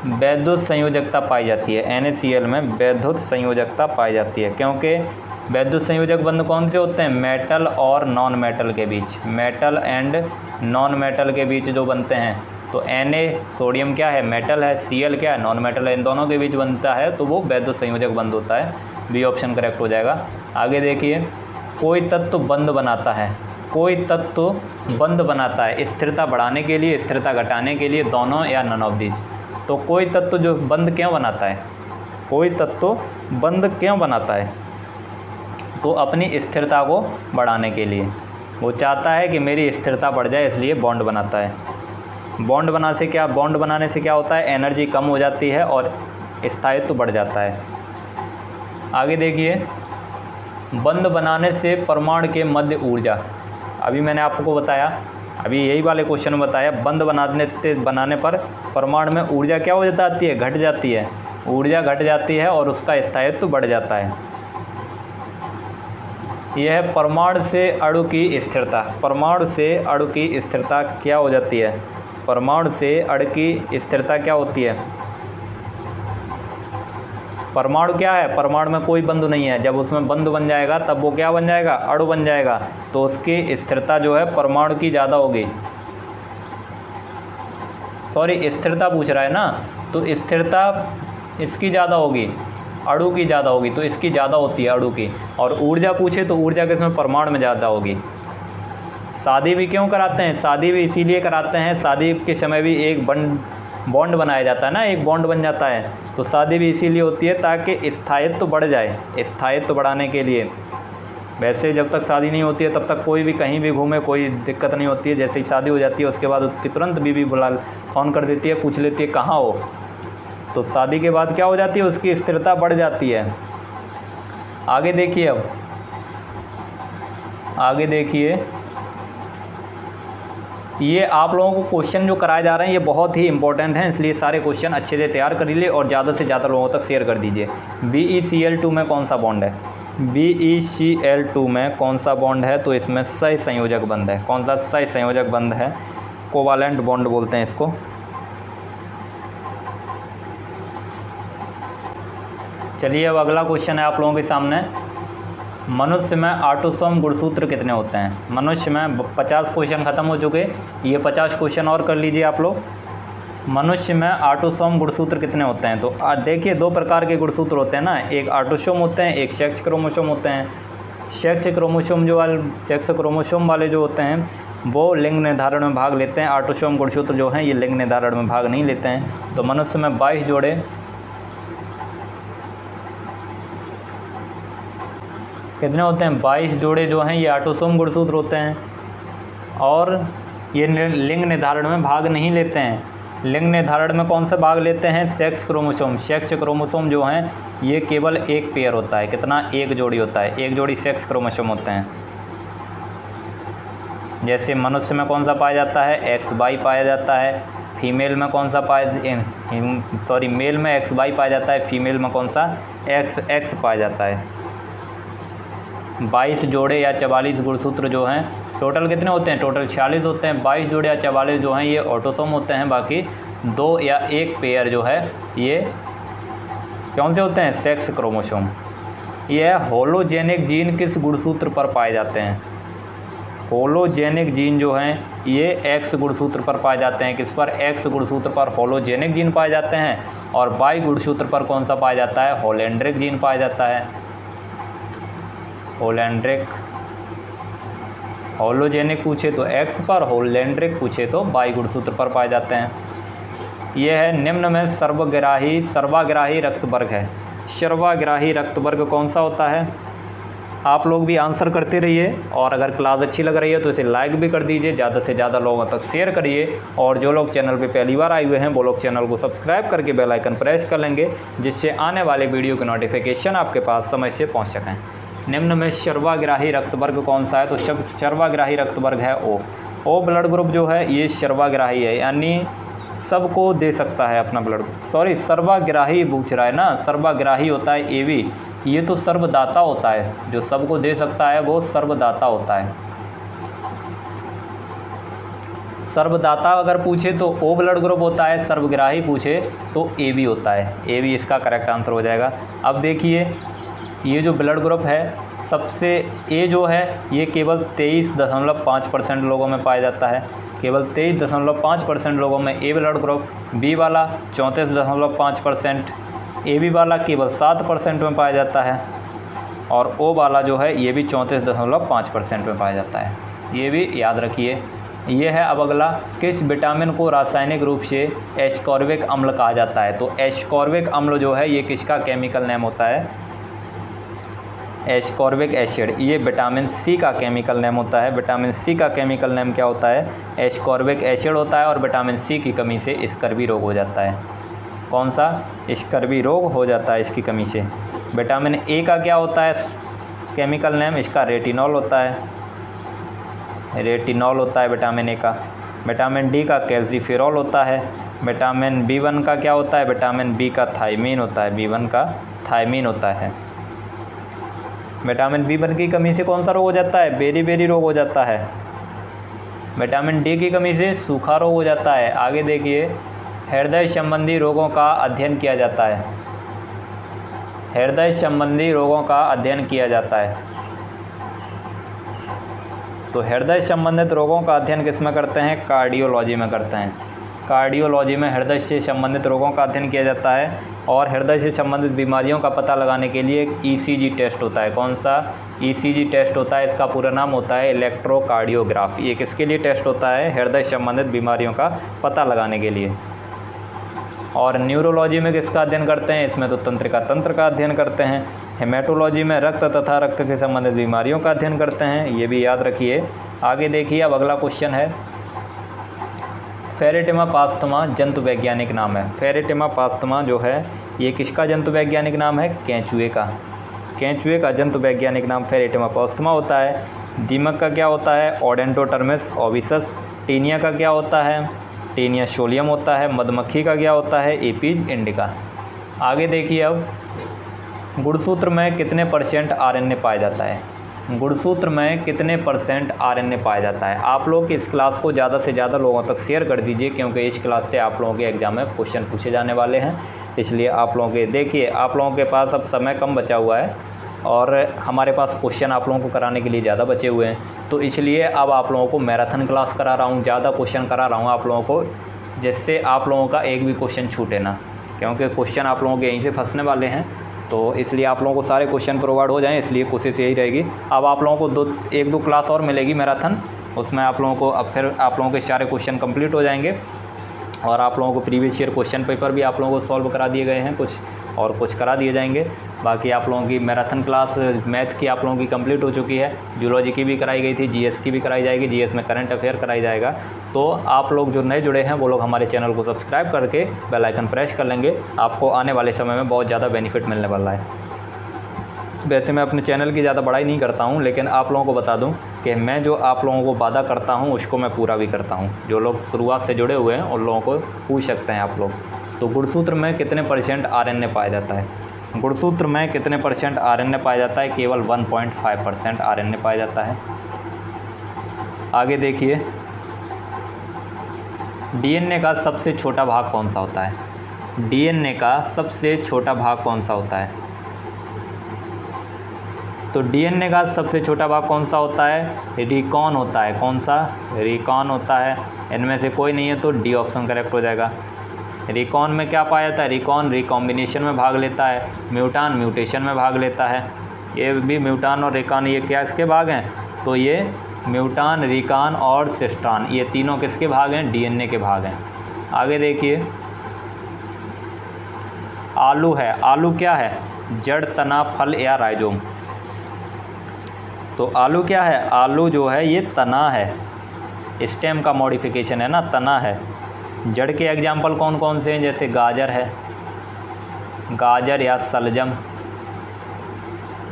वैद्युत संयोजकता पाई जाती है। NaCl में वैद्युत संयोजकता पाई जाती है, क्योंकि वैद्युत संयोजक बंध कौन से होते हैं? मेटल और नॉन मेटल के बीच, मेटल एंड नॉन मेटल के बीच जो बनते हैं। तो Na सोडियम क्या है? मेटल है, Cl क्या है? नॉन मेटल है, इन दोनों के बीच बनता है तो वो वैद्युत संयोजक बंध होता है। बी ऑप्शन करेक्ट हो जाएगा। आगे देखिए, कोई तत्व बंध बनाता है, कोई तत्व बंध बनाता है स्थिरता बढ़ाने के लिए, स्थिरता घटाने के लिए, दोनों या नन ऑफ दीज। तो कोई तत्व जो बंध क्यों बनाता है? कोई तत्व बंध क्यों बनाता है? तो अपनी स्थिरता को बढ़ाने के लिए। वो चाहता है कि मेरी स्थिरता बढ़ जाए, इसलिए बॉन्ड बनाता है। बॉन्ड बनाने से क्या होता है? एनर्जी कम हो जाती है और स्थायित्व बढ़ जाता है। आगे देखिए, बंध बनाने से परमाणु के मध्य ऊर्जा, अभी मैंने आपको बताया, अभी यही वाले क्वेश्चन में बताया, बंध बनाने पर परमाणु में ऊर्जा क्या हो जाती है? घट जाती है। ऊर्जा घट जाती है और उसका स्थायित्व बढ़ जाता है। यह है परमाणु से अणु की स्थिरता। परमाणु से अणु की स्थिरता क्या हो जाती है? परमाणु से अणु की स्थिरता क्या होती है? परमाणु क्या है? परमाणु में कोई बंधु नहीं है। जब उसमें बंधु बन जाएगा तब वो क्या बन जाएगा? अणु बन जाएगा। तो उसकी स्थिरता जो है परमाणु की ज़्यादा होगी। सॉरी, स्थिरता पूछ रहा है ना, तो स्थिरता इसकी ज़्यादा होगी, अणु की ज़्यादा होगी, तो इसकी ज़्यादा होती है अणु की। और ऊर्जा पूछे तो ऊर्जा किसमें? परमाणु में ज़्यादा होगी। शादी भी क्यों कराते हैं? शादी भी इसीलिए कराते हैं, शादी के समय भी एक बॉन्ड बनाया जाता है ना, एक बॉन्ड बन जाता है। तो शादी भी इसीलिए होती है ताकि स्थायित्व बढ़ जाए, स्थायित्व बढ़ाने के लिए। वैसे जब तक शादी नहीं होती है तब तक कोई भी कहीं भी घूमे, कोई दिक्कत नहीं होती है। जैसे ही शादी हो जाती है उसके बाद उसकी तुरंत बीवी फ़ोन कर देती है, पूछ लेती है कहाँ हो। तो शादी के बाद क्या हो जाती है? उसकी स्थिरता बढ़ जाती है। आगे देखिए, अब आगे देखिए, ये आप लोगों को क्वेश्चन जो कराए जा रहे हैं ये बहुत ही इंपॉर्टेंट हैं, इसलिए सारे क्वेश्चन अच्छे से तैयार कर लीजिए और ज़्यादा से ज़्यादा लोगों तक शेयर कर दीजिए। BeCl2 में कौन सा बॉन्ड है? BeCl2 में कौन सा बॉन्ड है? तो इसमें सह संयोजक बंध है। कौन सा सह संयोजक बंध है? कोवालेंट बॉन्ड बोलते हैं इसको। चलिए, अब अगला क्वेश्चन है आप लोगों के सामने। मनुष्य में ऑटोसोम गुणसूत्र कितने होते हैं? मनुष्य में 50 क्वेश्चन ख़त्म हो चुके, ये 50 क्वेश्चन और कर लीजिए आप लोग। मनुष्य में ऑटोसोम गुणसूत्र कितने होते हैं? तो देखिए, दो प्रकार के गुणसूत्र होते हैं ना, एक ऑटोसोम होते हैं, एक सेक्स क्रोमोसोम होते हैं। सेक्स क्रोमोसोम वाले जो होते हैं वो लिंग निर्धारण में भाग लेते हैं। ऑटोसोम गुणसूत्र जो हैं ये लिंग निर्धारण में भाग नहीं लेते हैं। तो मनुष्य में 22 जोड़े कितने होते हैं? 22 जोड़े जो हैं ये ऑटोसोम गुणसूत्र होते हैं और ये लिंग निर्धारण में भाग नहीं लेते हैं। लिंग निर्धारण में कौन सा भाग लेते हैं? Sex chromosome. सेक्स क्रोमोसोम जो हैं ये केवल एक पेयर होता है। कितना? एक जोड़ी होता है, एक जोड़ी सेक्स क्रोमोसोम होते हैं। जैसे मनुष्य में कौन सा पाया जाता है? XY पाया जाता है। फीमेल में कौन सा मेल में XY पाया जाता है, फीमेल में कौन सा? XX पाया जाता है। 22 जोड़े या 44 गुणसूत्र जो हैं, टोटल कितने होते हैं? टोटल 46 होते हैं। 22 जोड़े या 44 जो हैं ये ऑटोसोम होते हैं, बाकी 2 या 1 पेयर जो है ये कौन से होते हैं? Sex chromosome. यह होलोजेनिक जीन किस गुणसूत्र पर पाए जाते हैं? होलोजेनिक जीन जो हैं ये X गुणसूत्र पर पाए जाते हैं। किस पर? X गुणसूत्र पर होलोजेनिक जीन पाए जाते हैं। और Y गुणसूत्र पर कौन सा पाया जाता है? होलेंड्रिक जीन पाया जाता है। होलेंड्रिक। होलोजेनिक पूछे तो X पर, होलेंड्रिक पूछे तो Y गुणसूत्र पर पाए जाते हैं। यह है निम्न में सर्वाग्राही रक्त वर्ग है। सर्वाग्राही रक्त वर्ग कौन सा होता है? आप लोग भी आंसर करते रहिए और अगर क्लास अच्छी लग रही है तो इसे लाइक भी कर दीजिए, ज़्यादा से ज़्यादा लोगों तक शेयर करिए। और जो लोग चैनल पे पहली बार आए हुए हैं वो लोग चैनल को सब्सक्राइब करके बेल आइकन प्रेस कर लेंगे, जिससे आने वाले वीडियो की नोटिफिकेशन आपके पास समय से पहुँच सकें। निम्न में सर्वाग्राही रक्त वर्ग कौन सा है? तो सर्वाग्राही रक्त वर्ग है O ब्लड ग्रुप जो है ये सर्वाग्राही है, यानी सबको दे सकता है अपना ब्लड। सॉरी, सर्वाग्राही पूछ रहा है ना, सर्वाग्राही होता है AB। ये तो सर्वदाता होता है, जो सबको दे सकता है वो सर्वदाता होता है। सर्वदाता अगर पूछे तो O ब्लड ग्रुप होता है, सर्वग्राही पूछे तो AB होता है। AB इसका करेक्ट आंसर हो जाएगा। अब देखिए, ये जो ब्लड ग्रुप है सबसे A जो है ये केवल 23.5% लोगों में पाया जाता है। केवल 23.5% लोगों में A ब्लड ग्रुप, B वाला 34.5%, AB वाला केवल 7% में पाया जाता है और O वाला जो है ये भी 34.5% में पाया जाता है। ये भी याद रखिए। ये है। अब अगला, किस विटामिन को रासायनिक रूप से एस्कॉर्बिक अम्ल कहा जाता है? तो एस्कॉर्बिक अम्ल जो है ये किसका केमिकल नेम होता है? एस्कॉर्बिक एसिड, ये विटामिन सी का केमिकल नेम होता है। विटामिन सी का केमिकल नेम क्या होता है? एस्कॉर्बिक एसिड होता है। और विटामिन सी की कमी से स्कर्वी रोग हो जाता है। कौन सा? स्कर्वी रोग हो जाता है इसकी कमी से। विटामिन ए का क्या होता है केमिकल नेम? इसका रेटिनॉल होता है, रेटिनॉल होता है विटामिन ए का। विटामिन डी का कैल्सीफेरॉल होता है। विटामिन बी1 का क्या होता है? विटामिन बी का थायमीन होता है, बी1 का थायमीन होता है। विटामिन बी1 की कमी से कौन सा रोग हो जाता है? बेरी रोग हो जाता है। विटामिन डी की कमी से सूखा रोग हो जाता है। आगे देखिए, हृदय संबंधी रोगों का अध्ययन किया जाता है। हृदय संबंधी रोगों का अध्ययन किया जाता है। तो हृदय संबंधित रोगों का अध्ययन किस में करते हैं? कार्डियोलॉजी में करते हैं। कार्डियोलॉजी में हृदय से संबंधित रोगों का अध्ययन किया जाता है। और हृदय से संबंधित बीमारियों का पता लगाने के लिए एक ईसीजी टेस्ट होता है। कौन सा? ईसीजी टेस्ट होता है। इसका पूरा नाम होता है इलेक्ट्रोकार्डियोग्राफी। ये किसके लिए टेस्ट होता है? हृदय संबंधित बीमारियों का पता लगाने के लिए। और न्यूरोलॉजी में किसका अध्ययन करते हैं? इसमें तो तंत्रिका तंत्र का अध्ययन करते हैं। हेमेटोलॉजी में रक्त तथा रक्त से संबंधित बीमारियों का अध्ययन करते हैं, ये भी याद रखिए। आगे देखिए, अब अगला क्वेश्चन है, फेरेटिमा पास्थमा जंतु वैज्ञानिक नाम है। फेरेटिमा पास्थमा जो है ये किसका जंतु वैज्ञानिक नाम है? केंचुए का। केंचुए का जंतु वैज्ञानिक नाम फेरेटिमा पास्थमा होता है। दीमक का क्या होता है? ओडेंटोटर्मिस ओविसस। टीनिया का क्या होता है? टीनिया सोलियम होता है। मधुमक्खी का क्या होता है? एपिज इंडिका। आगे देखिए, अब गुणसूत्र में कितने % आरएनए पाया जाता है? गुणसूत्र में कितने % आरएनए पाया जाता है? आप लोग इस क्लास को ज़्यादा से ज़्यादा लोगों तक शेयर कर दीजिए, क्योंकि इस क्लास से आप लोगों के एग्ज़ाम में क्वेश्चन पूछे जाने वाले हैं। इसलिए आप लोगों के देखिए, आप लोगों के पास अब समय कम बचा हुआ है और हमारे पास क्वेश्चन आप लोगों को कराने के लिए ज़्यादा बचे हुए हैं। तो इसलिए अब आप लोगों को मैराथन क्लास करा रहा हूँ, ज़्यादा क्वेश्चन करा रहा हूँ आप लोगों को, जिससे आप लोगों का एक भी क्वेश्चन छूटे ना, क्योंकि क्वेश्चन आप लोगों के यहीं से फंसने वाले हैं। तो इसलिए आप लोगों को सारे क्वेश्चन प्रोवाइड हो जाएं, इसलिए कोशिश यही रहेगी। अब आप लोगों को एक दो क्लास और मिलेगी मैराथन, उसमें आप लोगों को अब फिर आप लोगों के सारे क्वेश्चन कंप्लीट हो जाएंगे। और आप लोगों को प्रीवियस ईयर क्वेश्चन पेपर भी आप लोगों को सॉल्व करा दिए गए हैं, कुछ और कुछ करा दिए जाएंगे। बाकी आप लोगों की मैराथन क्लास मैथ की आप लोगों की कंप्लीट हो चुकी है, जूलॉजी की भी कराई गई थी, जीएस की भी कराई जाएगी, जीएस में करंट अफेयर कराई जाएगा। तो आप लोग जो नए जुड़े हैं वो लोग हमारे चैनल को सब्सक्राइब करके बेल आइकन प्रेस कर लेंगे, आपको आने वाले समय में बहुत ज़्यादा बेनिफिट मिलने वाला है। वैसे मैं अपने चैनल की ज़्यादा बड़ाई नहीं करता हूं, लेकिन आप लोगों को बता दूं कि मैं जो आप लोगों को वादा करता हूं उसको मैं पूरा भी करता हूं। जो लोग शुरुआत से जुड़े हुए हैं उन लोगों को पूछ सकते हैं आप लोग। तो गुणसूत्र में कितने % आरएनए पाया जाता है? गुणसूत्र में कितने % आरएनए पाया जाता है? केवल 1.5% आरएनए पाया जाता है। आगे देखिए, डीएनए का सबसे छोटा भाग कौन सा होता है? डीएनए का सबसे छोटा भाग कौन सा होता है? तो डीएनए का सबसे छोटा भाग कौन सा होता है? रिकॉन होता है। कौन सा? रिकॉन होता है। इनमें से कोई नहीं है तो डी ऑप्शन करेक्ट हो जाएगा। रिकॉन में क्या पाया जाता है? रिकॉन रिकॉम्बिनेशन में भाग लेता है, म्यूटान म्यूटेशन में भाग लेता है। ये भी म्यूटान और रिकॉन ये क्या इसके भाग हैं? तो ये म्यूटान, रिकॉन और सिस्ट्रॉन ये तीनों किसके भाग हैं? डीएनए के भाग हैं। आगे देखिए, आलू है। आलू क्या है? जड़, तना, फल या राइजोम। तो आलू क्या है? आलू जो है ये तना है, स्टेम का मॉडिफिकेशन है ना, तना है। जड़ के एग्जाम्पल कौन कौन से हैं? जैसे गाजर है, गाजर या सलजम,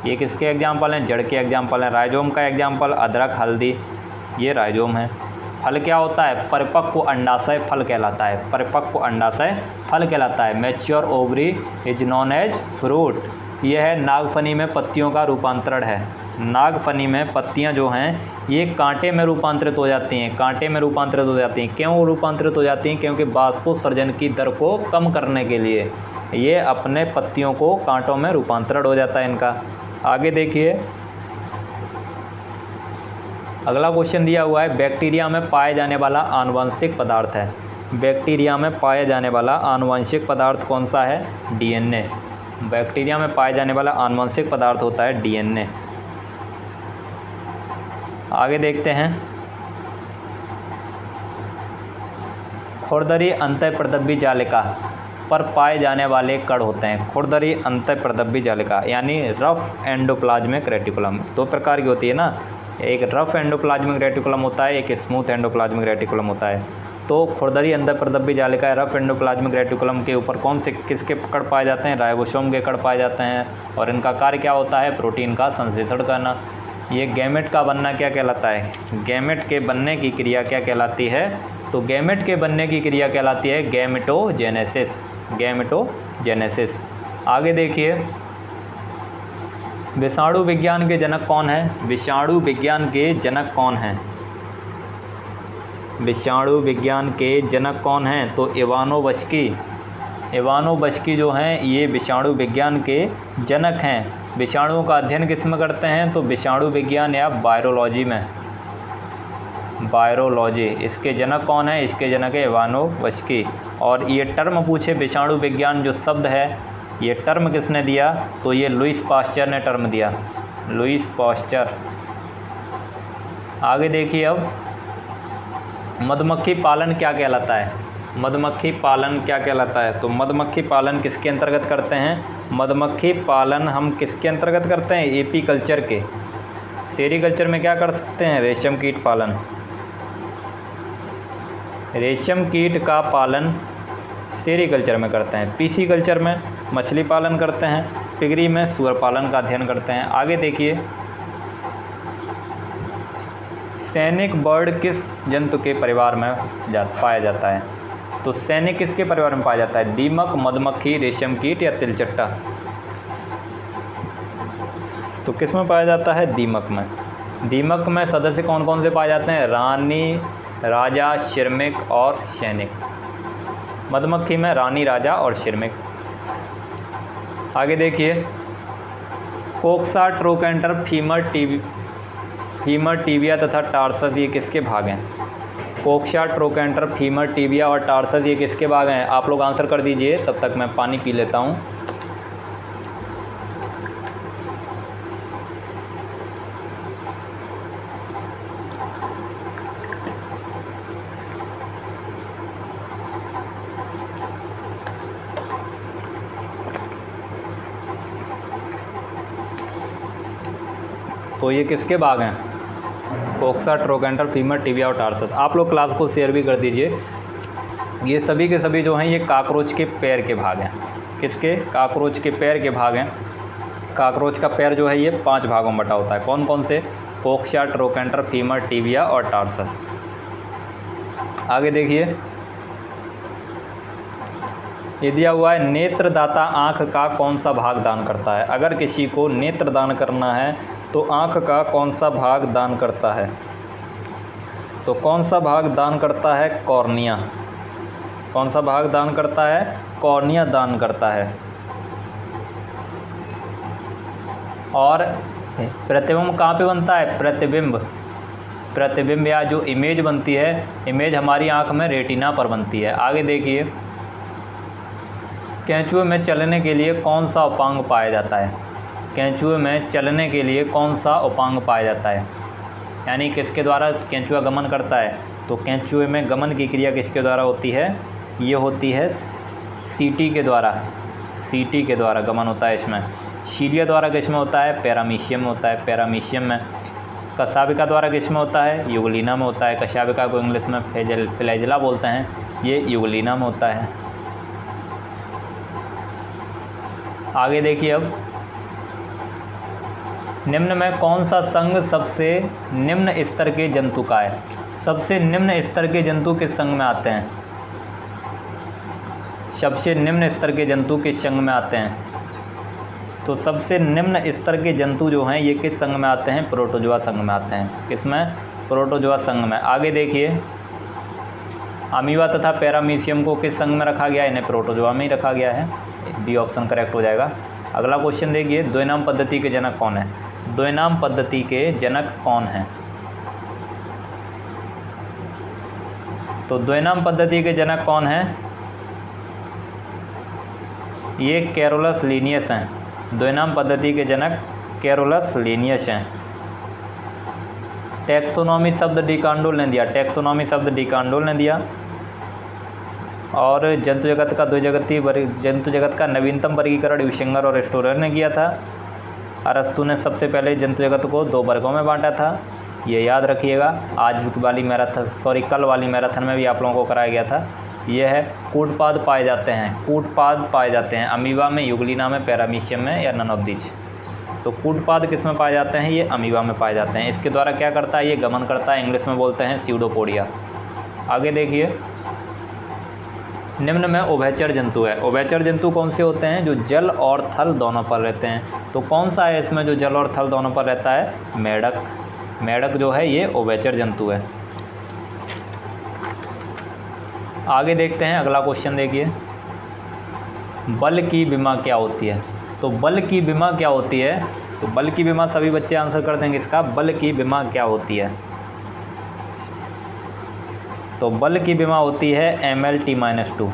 ये किसके एग्जाम्पल हैं? जड़ के एग्जाम्पल हैं। राइजोम का एग्जाम्पल अदरक, हल्दी, ये राइजोम है। फल क्या होता है? परिपक्व अंडाशय फल कहलाता है। परिपक्व अंडाशय फल कहलाता है। Mature ovary is known as fruit. यह है नागफनी में पत्तियों का रूपांतरण है। नागफनी में पत्तियां जो हैं ये कांटे में रूपांतरित हो जाती हैं। कांटे में रूपांतरित हो जाती हैं। क्यों रूपांतरित हो जाती हैं? क्योंकि बाष्पोत्सर्जन की दर को कम करने के लिए ये अपने पत्तियों को कांटों में रूपांतरण हो जाता है इनका। आगे देखिए, अगला क्वेश्चन दिया हुआ है, बैक्टीरिया में पाए जाने वाला आनुवंशिक पदार्थ है। बैक्टीरिया में पाया जाने वाला आनुवंशिक पदार्थ कौन सा है? डीएनए। बैक्टीरिया में पाए जाने वाला आनुवंशिक पदार्थ होता है डीएनए। आगे देखते हैं, खुरदरी अंतःप्रदब्बी जालिका पर पाए जाने वाले कण होते हैं। खुरदरी अंतःप्रदब्बी जालिका यानी रफ एंडोप्लाज्मिक रेटिकुलम। दो प्रकार की होती है ना, एक रफ एंडोप्लाज्मिक रेटिकुलम होता है, एक स्मूथ एंडोप्लाज्मिक रेटिकुलम होता है। तो खुरदरी अंतःप्रदब्बी जालिका रफ एंडोप्लाज्मिक रेटिकुलम के ऊपर कौन से किसके कण पाए जाते हैं? राइबोसोम के कण पाए जाते हैं। और इनका कार्य क्या होता है? प्रोटीन का संश्लेषण करना। ये गैमेट का बनना क्या कहलाता है? गैमेट के बनने की क्रिया क्या कहलाती है? तो गैमेट के बनने की क्रिया कहलाती है गैमेटोजेनेसिस। गैमेटोजेनेसिस। आगे देखिए, विषाणु विज्ञान के जनक कौन है? विषाणु विज्ञान के जनक कौन हैं? विषाणु विज्ञान के जनक कौन हैं? तो इवानोवस्की जो हैं ये विषाणु विज्ञान के जनक हैं। विषाणुओं का अध्ययन किस में करते हैं? तो विषाणु विज्ञान या वायरोलॉजी में। वायरोलॉजी। इसके जनक कौन है? इसके जनक है इवानोवस्की। और ये टर्म पूछे विषाणु विज्ञान जो शब्द है ये टर्म किसने दिया? तो ये लुईस पास्चर ने टर्म दिया, लुईस पास्चर। आगे देखिए, अब मधुमक्खी पालन क्या कहलाता है? मधुमक्खी पालन क्या कहलाता है? तो मधुमक्खी पालन किसके अंतर्गत करते हैं? मधुमक्खी पालन हम किसके अंतर्गत करते हैं? एपीकल्चर के। सेरीकल्चर में क्या कर सकते हैं? रेशम कीट पालन। रेशम कीट का पालन सेरीकल्चर में करते हैं। पीसीकल्चर में मछली पालन करते हैं। पिगरी में सूअर पालन का अध्ययन करते हैं। आगे देखिए, सैनिक बर्ड किस जंतु के परिवार में पाया जाता है? तो सैनिक किसके परिवार में पाया जाता है? दीमक, मधुमक्खी, रेशम कीट या तिलचट्टा? तो किस में पाया जाता है? दीमक में। दीमक में सदस्य कौन कौन से पाए जाते हैं? रानी, राजा, श्रमिक और सैनिक। मधुमक्खी में रानी, राजा और श्रमिक। आगे देखिए, कोक्सा, ट्रोकेंटर, फीमर, टिबिया तथा टार्सस ये किसके भाग हैं? कोक्सा, ट्रोकेंटर, फीमर, टिबिया और टार्सस ये किसके भाग हैं? आप लोग आंसर कर दीजिए, तब तक मैं पानी पी लेता हूँ। तो ये किसके भाग हैं? कोक्सा, ट्रोकेंटर, फीमर, टिबिया और टार्सस। आप लोग क्लास को शेयर भी कर दीजिए। ये सभी के सभी जो हैं ये काकरोच के पैर के भाग हैं। किसके? काकरोच के पैर के भाग हैं। काकरोच का पैर जो है ये 5 भागों में बटा होता है। कौन कौन से? कोक्सा, ट्रोकेंटर, फीमर, टिबिया और टार्सस। आगे देखिए, ये दिया हुआ है, नेत्रदाता आँख का कौन सा भाग दान करता है? अगर किसी को नेत्र दान करना है तो आँख का कौन सा भाग दान करता है? तो कौन सा भाग दान करता है? कॉर्निया। कौन सा भाग दान करता है? कॉर्निया दान करता है। और प्रतिबिंब कहाँ पे बनता है? प्रतिबिंब या जो इमेज बनती है, इमेज हमारी आँख में रेटिना पर बनती है। आगे देखिए, केंचुए में चलने के लिए कौन सा उपांग पाया जाता है? केंचुए में चलने के लिए कौन सा उपांग पाया जाता है? यानी किसके द्वारा केंचुआ गमन करता है? तो केंचुए में गमन की क्रिया किसके द्वारा होती है? ये होती है सीटी के द्वारा। सीटी के द्वारा गमन होता है इसमें। शीलिया द्वारा किस में होता है? पैरामीशियम में होता है। पैरामीशियम में। कशाबिका द्वारा किस में होता है? युगलिना में होता है। कशाबिका को इंग्लिश में फ्लैजेला बोलते हैं, ये युगलिना में होता है। आगे देखिए, अब निम्न में कौन सा संघ सबसे निम्न स्तर के जंतु का है? सबसे निम्न स्तर के जंतु किस संघ में आते हैं? सबसे निम्न स्तर के जंतु किस संघ में आते हैं? तो सबसे निम्न स्तर के जंतु जो हैं ये किस संघ में आते हैं? प्रोटोजोआ संघ में आते हैं। किसमें? प्रोटोजोआ संघ में। आगे देखिए, अमीबा तथा पैरामीशियम को किस संघ में रखा गया है? इन्हें प्रोटोजोआ में ही रखा गया है। डी ऑप्शन करेक्ट हो जाएगा। अगला क्वेश्चन देखिए, द्विनाम पद्धति के जनक कौन है? द्विनाम पद्धति के जनक कौन हैं? तो द्विनाम पद्धति के जनक कौन हैं? ये कैरोलस लीनियस हैं। द्विनाम पद्धति के जनक कैरोलस लीनियस हैं। टैक्सोनॉमी शब्द डी कांडोल ने दिया। टैक्सोनॉमी शब्द डी कांडोल ने दिया। और जंतु जगत का नवीनतम वर्गीकरण यूशिंगर और स्टोरर ने किया था। अरस्तु ने सबसे पहले जंतु जगत को 2 वर्गों में बांटा था, ये याद रखिएगा। कल वाली मैराथन में भी आप लोगों को कराया गया था। यह है कूटपाद पाए जाते हैं अमीबा में, यूग्लिना में, पैरामीशियम में या नन ऑफ दीज। तो कूटपाद किस में पाए जाते हैं? ये अमीबा में पाए जाते हैं। इसके द्वारा क्या करता है? ये गमन करता है, इंग्लिश में बोलते हैं स्यूडोपोडिया। आगे देखिए, निम्न में उभयचर जंतु है। उभयचर जंतु कौन से होते हैं? जो जल और थल दोनों पर रहते हैं। तो कौन सा है इसमें जो जल और थल दोनों पर रहता है? मेढक जो है ये उभयचर जंतु है। आगे देखते हैं, अगला क्वेश्चन देखिए, बल की विमा क्या होती है? तो बल की विमा क्या होती है? तो बल की विमा सभी बच्चे आंसर कर देंगे इसका। बल की विमा क्या होती है? तो बल की विमा होती है mlt-2।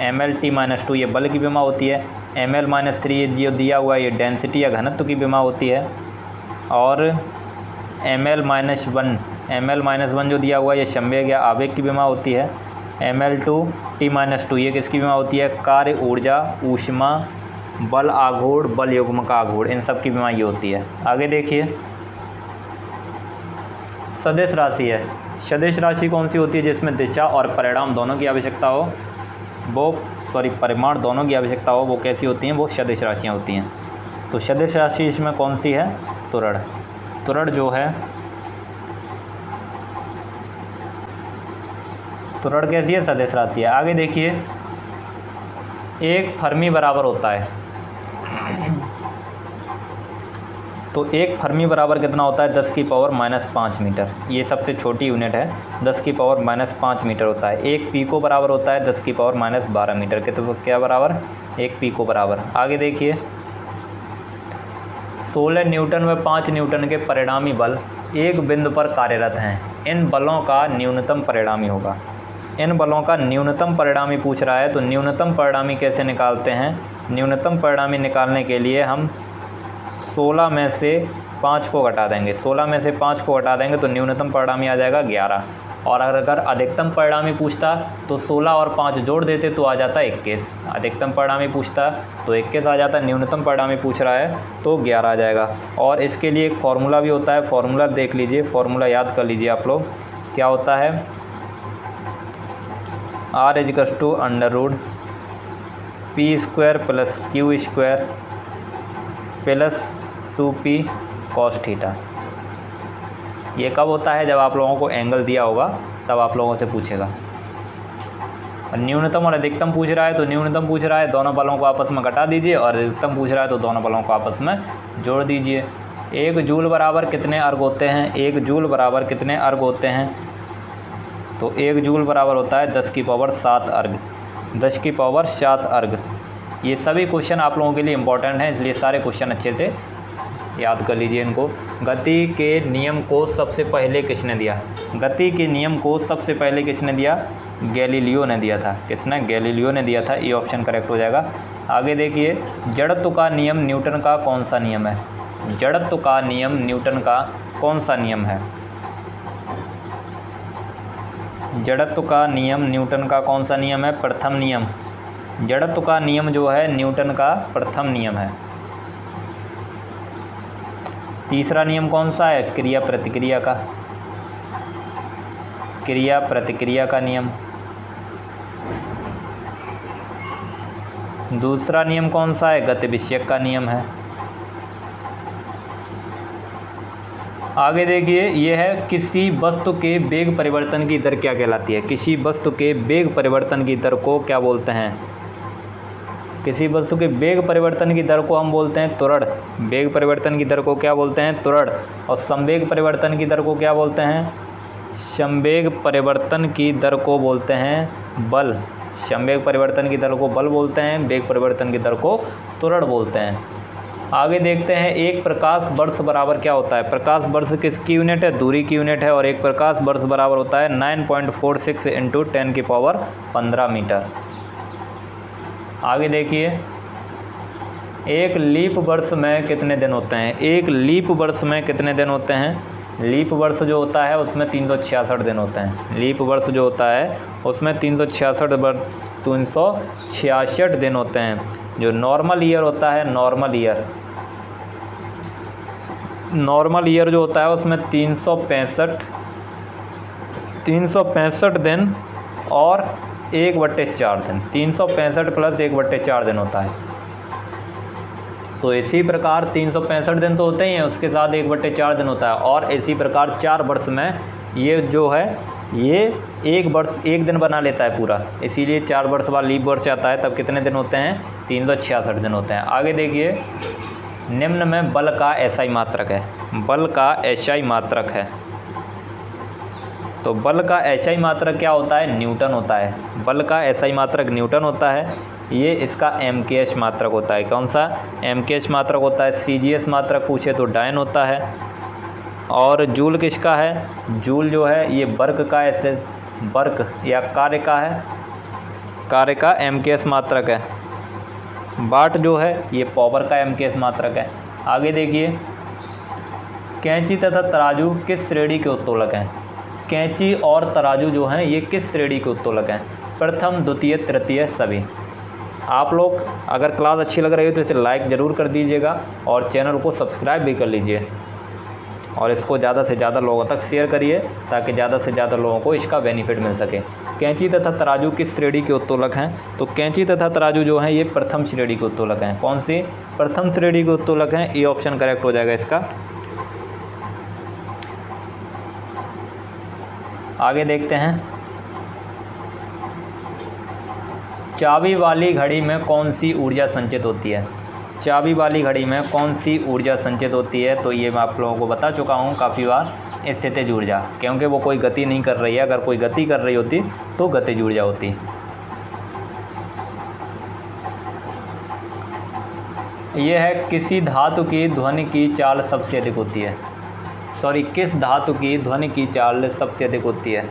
mlt-2 ये बल की विमा होती है। ml-3 जो दिया हुआ है ये डेंसिटी या घनत्व की विमा होती है। और ml-1 जो दिया हुआ है ये संवेग या आवेग की विमा होती है। ml2t-2 ये किसकी विमा होती है? कार्य, ऊर्जा, ऊष्मा, बल आघूर्ण, बल युग्म का आघूर्ण, इन सब की विमा ये होती है। आगे देखिए, सदिश राशि है। सदिश राशि कौन सी होती है? जिसमें दिशा और परिमाण दोनों की आवश्यकता हो, परिमाण दोनों की आवश्यकता हो, वो कैसी होती हैं? वो सदिश राशियाँ होती हैं। तो सदिश राशि इसमें कौन सी है? त्वरण जो है, त्वरण कैसी है? सदिश राशि है। आगे देखिए, एक फर्मी बराबर होता है। तो एक फर्मी बराबर कितना होता है? 10⁻⁻5 मीटर। ये सबसे छोटी यूनिट है, 10⁻⁻5 मीटर होता है। एक पीको बराबर होता है 10⁻12 मीटर। क्या बराबर? एक पीको बराबर। आगे देखिए, 16 न्यूटन व 5 न्यूटन के परिणामी बल एक बिंदु पर कार्यरत हैं। इन बलों का न्यूनतम परिणामी होगा। इन बलों का न्यूनतम परिणामी पूछ रहा है। तो न्यूनतम परिणामी कैसे निकालते हैं? न्यूनतम परिणामी निकालने के लिए हम 16 में से 5 को घटा देंगे। 16 में से 5 को घटा देंगे तो न्यूनतम परिणामी आ जाएगा 11। और अगर अधिकतम परिणामी पूछता तो 16 और 5 जोड़ देते तो आ जाता 21। अधिकतम परिणामी पूछता तो 21 आ जाता। न्यूनतम परिणामी पूछ रहा है तो 11 आ जाएगा। और इसके लिए एक फार्मूला भी होता है, फार्मूला देख लीजिए, फार्मूला याद कर लीजिए आप लोग। क्या होता है? R = √p² + q² + 2p cos theta. ये कब होता है? जब आप लोगों को एंगल दिया होगा तब आप लोगों से पूछेगा। और न्यूनतम और अधिकतम पूछ रहा है तो न्यूनतम पूछ रहा है, दोनों बलों को आपस में घटा दीजिए, और अधिकतम पूछ रहा है तो दोनों बलों को आपस में जोड़ दीजिए। 1 जूल बराबर कितने अर्ग होते हैं? 1 जूल बराबर कितने अर्ग होते हैं? तो 1 जूल बराबर होता है 10⁻7 अर्ग। 10⁻7 अर्ग। ये सभी क्वेश्चन आप लोगों के लिए इंपॉर्टेंट हैं, इसलिए सारे क्वेश्चन अच्छे से याद कर लीजिए इनको। गति के नियम को सबसे पहले किसने दिया? गति के नियम को सबसे पहले किसने दिया? गैलीलियो ने दिया था। किसने? गैलीलियो ने दिया था। ये ऑप्शन करेक्ट हो जाएगा। आगे देखिए, जड़त्व का नियम न्यूटन का कौन सा नियम है? जड़त्व का नियम न्यूटन का कौन सा नियम है? जड़त्व का नियम न्यूटन का कौन सा नियम है? प्रथम नियम। जड़त्व का नियम जो है न्यूटन का प्रथम नियम है। तीसरा नियम कौन सा है? क्रिया प्रतिक्रिया का। क्रिया प्रतिक्रिया का नियम। दूसरा नियम कौन सा है? गतिविषयक का नियम है। आगे देखिए, यह है किसी वस्तु के वेग परिवर्तन की दर क्या कहलाती है? किसी वस्तु के वेग परिवर्तन की दर को क्या बोलते हैं? किसी वस्तु के वेग परिवर्तन की दर को हम बोलते हैं त्वरण। वेग परिवर्तन की दर को क्या बोलते हैं? त्वरण। और संवेग परिवर्तन की दर को क्या बोलते हैं? संवेग परिवर्तन की दर को बोलते हैं बल। संवेग परिवर्तन की दर को बल बोलते हैं, वेग परिवर्तन की दर को त्वरण बोलते हैं। आगे देखते हैं, एक प्रकाश वर्ष बराबर क्या होता है? प्रकाश वर्ष किसकी यूनिट है? दूरी की यूनिट है। और एक प्रकाश वर्ष बराबर होता है 9.46 × 10⁻15 मीटर। आगे देखिए, एक लीप वर्ष में कितने दिन होते हैं? एक लीप वर्ष में कितने दिन होते हैं? लीप वर्ष जो होता है उसमें 366 दिन होते हैं। लीप वर्ष जो होता है उसमें 366 दिन होते हैं। जो नॉर्मल ईयर होता है, नॉर्मल ईयर जो होता है उसमें 365 दिन और 1/4 दिन, 365 प्लस 1/4 दिन होता है। तो इसी प्रकार 365 दिन तो होते ही हैं, उसके साथ 1/4 दिन होता है। और इसी प्रकार 4 वर्ष में ये जो है ये 1 वर्ष 1 दिन बना लेता है पूरा, इसीलिए 4 वर्ष बाद लीप वर्ष आता है, तब कितने दिन होते हैं? 366 दिन होते हैं। आगे देखिए, निम्न में बल का एसआई मात्रक है। बल का एसआई मात्रक है, तो बल का एसआई मात्रक क्या होता है? न्यूटन होता है। बल का एसआई मात्रक न्यूटन होता है। ये इसका एमकेएस मात्रक होता है। कौन सा? एमकेएस मात्रक होता है। सीजीएस मात्रक पूछे तो डायन होता है। और जूल किसका है? जूल जो है ये वर्क का, ऐसे वर्क या कार्य का है, कार्य का एमकेएस मात्रक है। वाट जो है ये पावर का एमकेएस मात्रक है। आगे देखिए, कैंची तथा तराजू किस श्रेणी के उत्तोलक हैं? कैंची और तराजू जो हैं ये किस श्रेणी के उत्तोलक हैं? प्रथम, द्वितीय, तृतीय, सभी। आप लोग अगर क्लास अच्छी लग रही हो तो इसे लाइक ज़रूर कर दीजिएगा और चैनल को सब्सक्राइब भी कर लीजिए और इसको ज़्यादा से ज़्यादा लोगों तक शेयर करिए ताकि ज़्यादा से ज़्यादा लोगों को इसका बेनिफिट मिल सके। कैंची तथा तराजू किस श्रेणी के उत्तोलक हैं? तो कैंची तथा तराजू जो हैं ये प्रथम श्रेणी के उत्तोलक हैं। कौन सी? प्रथम श्रेणी के उत्तोलक हैं। ये ऑप्शन करेक्ट हो जाएगा इसका। आगे देखते हैं, चाबी वाली घड़ी में कौन सी ऊर्जा संचित होती है? चाबी वाली घड़ी में कौन सी ऊर्जा संचित होती है? तो ये मैं आप लोगों को बता चुका हूँ काफ़ी बार, स्थितिज ऊर्जा, क्योंकि वो कोई गति नहीं कर रही है। अगर कोई गति कर रही होती तो गतिज ऊर्जा होती। ये है, किसी धातु की ध्वनि की चाल सबसे अधिक होती है। किस धातु की ध्वनि की चाल सबसे अधिक होती है?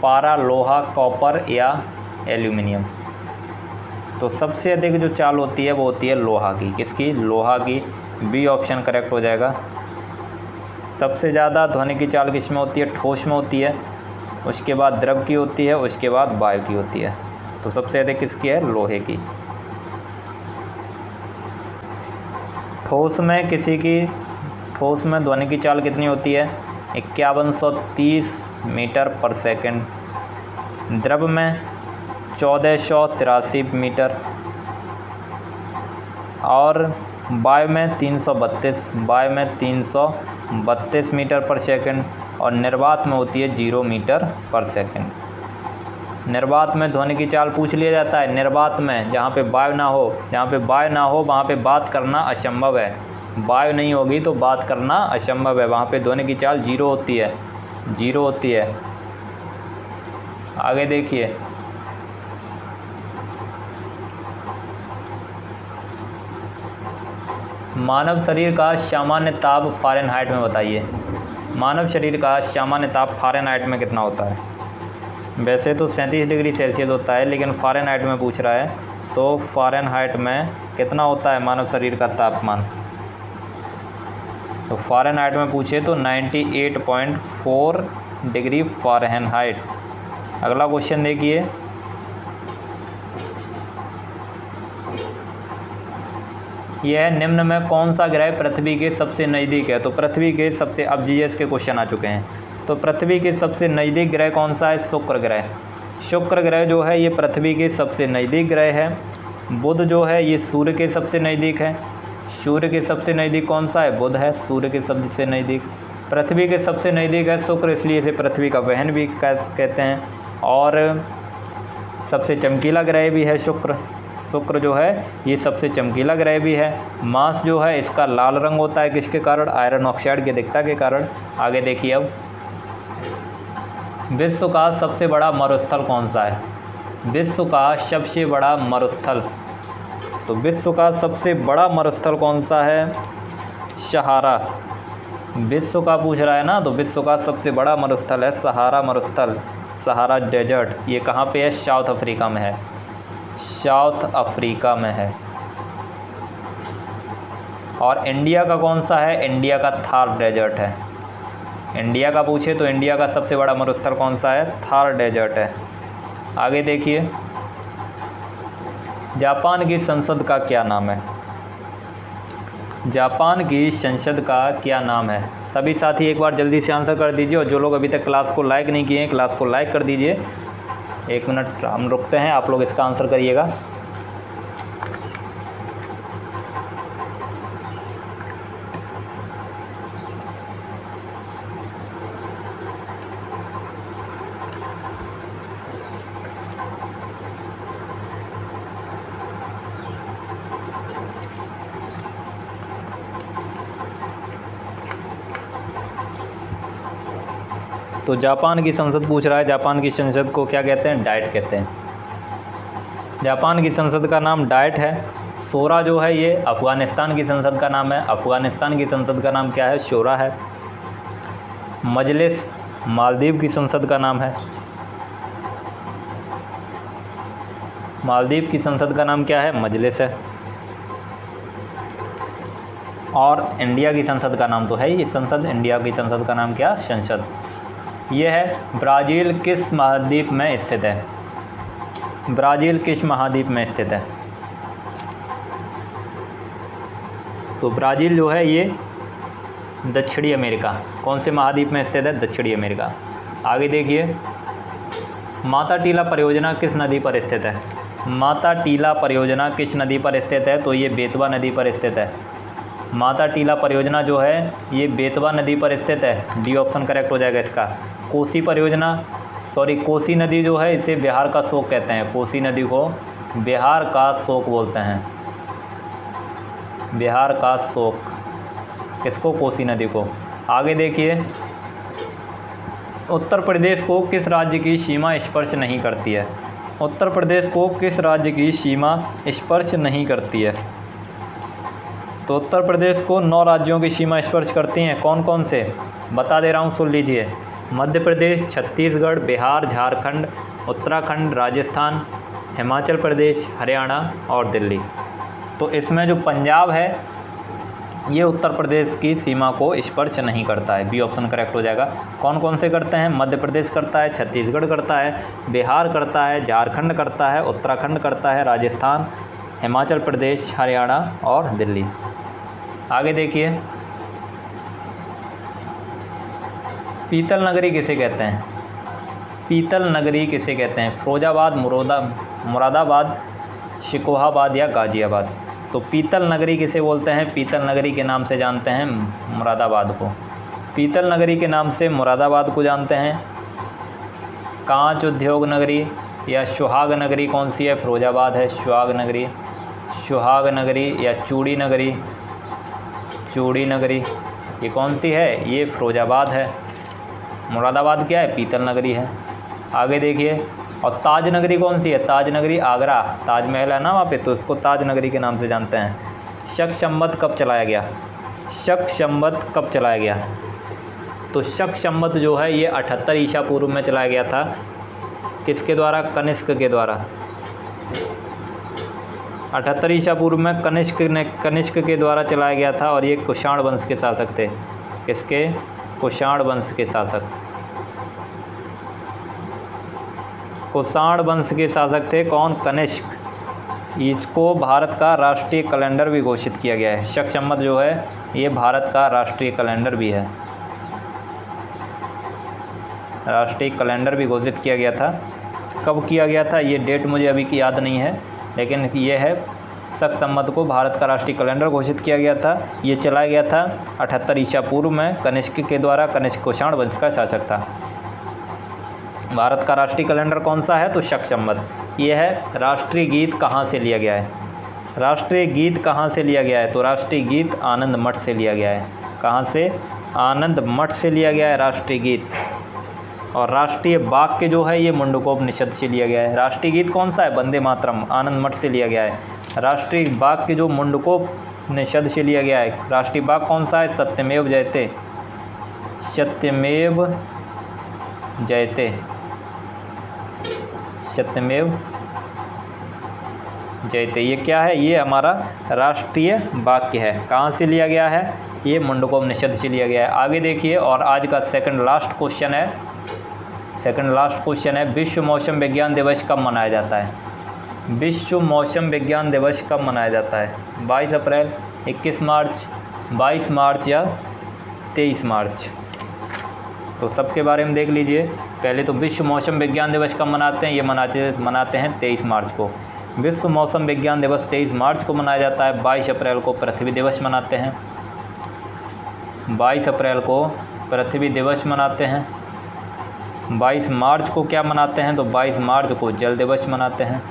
पारा, लोहा, कॉपर या एल्यूमिनियम? तो सबसे अधिक जो चाल होती है वो होती है लोहा की। किसकी? लोहा की। बी ऑप्शन करेक्ट हो जाएगा। सबसे ज़्यादा ध्वनि की चाल किस में होती है? ठोस में होती है, उसके बाद द्रव की होती है, उसके बाद वायु की होती है। तो सबसे अधिक किसकी है? लोहे की। ठोस में ध्वनि की चाल कितनी होती है? 5130 मीटर पर सेकंड। द्रव में 1483 मीटर और वायु में 332 मीटर पर सेकंड और निर्वात में होती है 0 मीटर पर सेकंड। निर्वात में ध्वनि की चाल पूछ लिया जाता है। निर्वात में जहाँ पे वायु ना हो, वहाँ पे बात करना असंभव है। वायु नहीं होगी तो बात करना असंभव है, वहाँ पे ध्वनि की चाल 0 होती है। आगे देखिए, मानव शरीर का सामान्य ताप फ़ारेनहाइट में बताइए। मानव शरीर का सामान्य ताप फ़ारेनहाइट में कितना होता है? वैसे तो 37 डिग्री सेल्सियस होता है, लेकिन फ़ारेनहाइट में पूछ रहा है, तो फ़ारेनहाइट में कितना होता है मानव शरीर का तापमान? तो फ़ारेनहाइट में पूछे तो 98.4 डिग्री फ़ारेनहाइट। अगला क्वेश्चन देखिए, यह निम्न में कौन सा ग्रह पृथ्वी के सबसे नज़दीक है? तो पृथ्वी के सबसे, अब जीएस के क्वेश्चन आ चुके हैं, तो पृथ्वी के सबसे नज़दीक ग्रह कौन सा है? शुक्र ग्रह। शुक्र ग्रह जो है ये पृथ्वी के सबसे नज़दीक ग्रह है। बुध जो है ये सूर्य के सबसे नज़दीक है। सूर्य के सबसे नज़दीक कौन सा है? बुध है, सूर्य के सबसे नज़दीक। पृथ्वी के सबसे नज़दीक है शुक्र, इसलिए इसे पृथ्वी का बहन भी कहते हैं। और सबसे चमकीला ग्रह भी है शुक्र। शुक्र जो है ये सबसे चमकीला ग्रह भी है। मास जो है इसका लाल रंग होता है, किसके कारण? आयरन ऑक्साइड की अधिकता के कारण। आगे देखिए, अब विश्व का सबसे बड़ा मरुस्थल कौन सा है? विश्व का सबसे बड़ा मरुस्थल, तो विश्व का सबसे बड़ा मरुस्थल कौन सा है? सहारा। विश्व का पूछ रहा है ना, तो विश्व का सबसे बड़ा मरुस्थल है सहारा मरुस्थल, सहारा डेजर्ट। ये कहाँ पे है? साउथ अफ्रीका में है। साउथ अफ्रीका में है। और इंडिया का कौन सा है? इंडिया का थार डेजर्ट है। इंडिया का पूछे तो इंडिया का सबसे बड़ा मरुस्थल कौन सा है? थार डेजर्ट है। आगे देखिए, जापान की संसद का क्या नाम है? जापान की संसद का क्या नाम है? सभी साथी एक बार जल्दी से आंसर कर दीजिए, और जो लोग अभी तक क्लास को लाइक नहीं किए हैं, क्लास को लाइक कर दीजिए। 1 मिनट हम रुकते हैं, आप लोग इसका आंसर करिएगा। तो जापान की संसद पूछ रहा है, जापान की संसद को क्या कहते हैं? डाइट कहते हैं। जापान की संसद का नाम डाइट है। शोरा जो है ये अफ़गानिस्तान की संसद का नाम है। अफ़गानिस्तान की संसद का नाम क्या है? शोरा है। मजलिस मालदीव की संसद का नाम है। मालदीव की संसद का नाम क्या है? मजलिस है। और इंडिया की संसद का नाम तो है ही संसद। इंडिया की संसद का नाम क्या? संसद। ये है ब्राज़ील किस महाद्वीप में स्थित है? ब्राज़ील किस महाद्वीप में स्थित है? तो ब्राज़ील जो है ये दक्षिणी अमेरिका, कौन से महाद्वीप में स्थित है? दक्षिणी अमेरिका। आगे देखिए, माता टीला परियोजना किस नदी पर स्थित है? माता टीला परियोजना किस नदी पर स्थित है? तो ये बेतवा नदी पर स्थित है। माता टीला परियोजना जो है ये बेतवा नदी पर स्थित है। डी ऑप्शन करेक्ट हो जाएगा इसका। कोसी परियोजना, कोसी नदी जो है इसे बिहार का शोक कहते हैं। कोसी नदी को बिहार का शोक बोलते हैं। बिहार का शोक किसको? कोसी नदी को। आगे देखिए, उत्तर प्रदेश को किस राज्य की सीमा स्पर्श नहीं करती है? उत्तर प्रदेश को किस राज्य की सीमा स्पर्श नहीं करती है? तो उत्तर प्रदेश को 9 राज्यों की सीमा स्पर्श करती हैं। कौन कौन से? बता दे रहा हूँ, सुन लीजिए। मध्य प्रदेश, छत्तीसगढ़, बिहार, झारखंड, उत्तराखंड, राजस्थान, हिमाचल प्रदेश, हरियाणा और दिल्ली। तो इसमें जो पंजाब है ये उत्तर प्रदेश की सीमा को स्पर्श नहीं करता है। बी ऑप्शन करेक्ट हो जाएगा। कौन कौन से करते हैं? मध्य प्रदेश करता है, छत्तीसगढ़ करता है, बिहार करता है, झारखंड करता है, उत्तराखंड करता है, राजस्थान, हिमाचल प्रदेश, हरियाणा और दिल्ली। आगे देखिए, पीतल नगरी किसे कहते हैं? पीतल नगरी किसे कहते हैं? फिरोजाबाद, मुरादाबाद, शिकोहाबाद या गाज़ियाबाद। तो पीतल नगरी किसे बोलते हैं? पीतल नगरी के नाम से जानते हैं मुरादाबाद को। पीतल नगरी के नाम से मुरादाबाद को जानते हैं। कांच उद्योग नगरी या सुहाग नगरी कौन सी है? फिरोजाबाद है। सुहाग नगरी, सुहाग नगरी या चूड़ी नगरी, चूड़ी नगरी ये कौन सी है? ये फिरोजाबाद है। मुरादाबाद क्या है? पीतल नगरी है। आगे देखिए, और ताज नगरी कौन सी है? ताज नगरी आगरा, ताजमहल है ना वहाँ पे, तो इसको ताज नगरी के नाम से जानते हैं। शक संवत कब चलाया गया? शक संवत कब चलाया गया? तो शक संवत जो है ये 78 ईसा पूर्व में चलाया गया था। किसके द्वारा? कनिष्क के द्वारा। 78 ईसा पूर्व में कनिष्क के द्वारा चलाया गया था। और ये कुषाण वंश के शासक थे। किसके? कुषाण वंश के शासक। कुषाण वंश के शासक थे कौन? कनिष्क। इसको भारत का राष्ट्रीय कैलेंडर भी घोषित किया गया है। शक संवत जो है ये भारत का राष्ट्रीय कैलेंडर भी है। राष्ट्रीय कैलेंडर भी घोषित किया गया था। कब किया गया था ये डेट मुझे अभी की याद नहीं है, लेकिन ये है शक संवत को भारत का राष्ट्रीय कैलेंडर घोषित किया गया था। ये चलाया गया था 78 ईसा पूर्व में कनिष्क के द्वारा। कनिष्क कुषाण वंश का शासक था। भारत का राष्ट्रीय कैलेंडर कौन सा है? तो शक संवत। ये है। राष्ट्रीय गीत कहाँ से लिया गया है? राष्ट्रीय गीत कहाँ से लिया गया है? तो राष्ट्रीय गीत आनंद मठ से लिया गया है। कहाँ से? आनंद मठ से लिया गया है राष्ट्रीय गीत। और राष्ट्रीय वाक्य जो है ये मुंडकोपनिषद से लिया गया है। राष्ट्रीय गीत कौन सा है? वंदे मातरम, आनंद मठ से लिया गया है। राष्ट्रीय वाक्य जो मुंडकोपनिषद से लिया गया है। राष्ट्रीय वाक्य कौन सा है? सत्यमेव जयते, सत्यमेव जयते, सत्यमेव जयते। ये क्या है? ये हमारा राष्ट्रीय वाक्य है। कहाँ से लिया गया है? ये मुंडकोपनिषद से लिया गया है। आगे देखिए, और आज का सेकंड लास्ट क्वेश्चन है, विश्व मौसम विज्ञान दिवस कब मनाया जाता है? विश्व मौसम विज्ञान दिवस कब मनाया जाता है? 22 अप्रैल, 21 मार्च, 22 मार्च या 23 मार्च? तो सबके बारे में देख लीजिए। पहले तो विश्व मौसम विज्ञान दिवस कब मनाते हैं? ये मनाते हैं 23 मार्च को। विश्व मौसम विज्ञान दिवस 23 मार्च को मनाया जाता है। 22 अप्रैल को पृथ्वी दिवस मनाते हैं। 22 अप्रैल को पृथ्वी दिवस मनाते हैं। 22 मार्च को क्या मनाते हैं? तो 22 मार्च को जल दिवस मनाते हैं।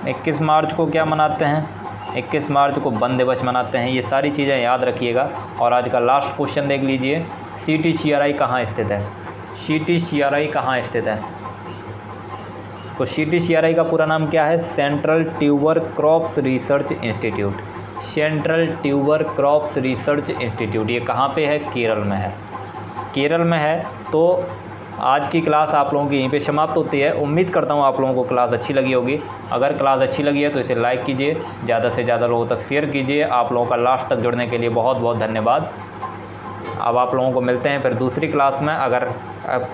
21 मार्च को क्या मनाते हैं? 21 मार्च को वन दिवस मनाते हैं। ये सारी चीज़ें याद रखिएगा। और आज का लास्ट क्वेश्चन देख लीजिए, CTCRI कहाँ स्थित है? CTCRI कहाँ स्थित है? तो CTCRI का पूरा नाम क्या है? Central tuber crops research institute. Central tuber crops research institute ये कहाँ पे है? केरल में है। केरल में है। तो आज की क्लास आप लोगों की यहीं पे समाप्त होती है। उम्मीद करता हूँ आप लोगों को क्लास अच्छी लगी होगी। अगर क्लास अच्छी लगी है तो इसे लाइक कीजिए, ज़्यादा से ज़्यादा लोगों तक शेयर कीजिए। आप लोगों का लास्ट तक जुड़ने के लिए बहुत बहुत धन्यवाद। अब आप लोगों को मिलते हैं फिर दूसरी क्लास में। अगर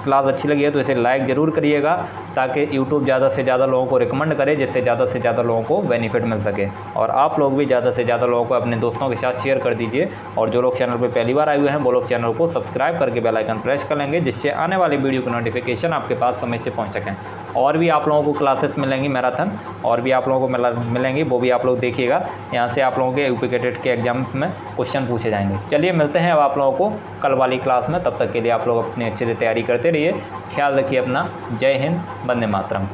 क्लास अच्छी लगी है तो इसे लाइक ज़रूर करिएगा, ताकि यूट्यूब ज़्यादा से ज़्यादा लोगों को रिकमेंड करे, जिससे ज़्यादा से ज़्यादा लोगों को बेनिफिट मिल सके। और आप लोग भी ज़्यादा से ज़्यादा लोगों को अपने दोस्तों के साथ शेयर कर दीजिए। और जो लोग चैनल पर पहली बार आए हुए हैं वो लोग चैनल को सब्सक्राइब करके बेल आइकन प्रेस कर लेंगे, जिससे आने वाली वीडियो की नोटिफिकेशन आपके पास समय से पहुँच सकें। और भी आप लोगों को क्लासेस मिलेंगी मैराथन, और भी आप लोगों को मिलेंगी, वो भी आप लोग देखिएगा। यहाँ से आप लोगों के यूपी टेट के एग्जाम में क्वेश्चन पूछे जाएंगे। चलिए मिलते हैं अब आप लोगों को कल वाली क्लास में। तब तक के लिए आप लोग अपनी अच्छे से तैयारी करते रहिए। ख्याल रखिए अपना। जय हिंद, वंदे मातरम।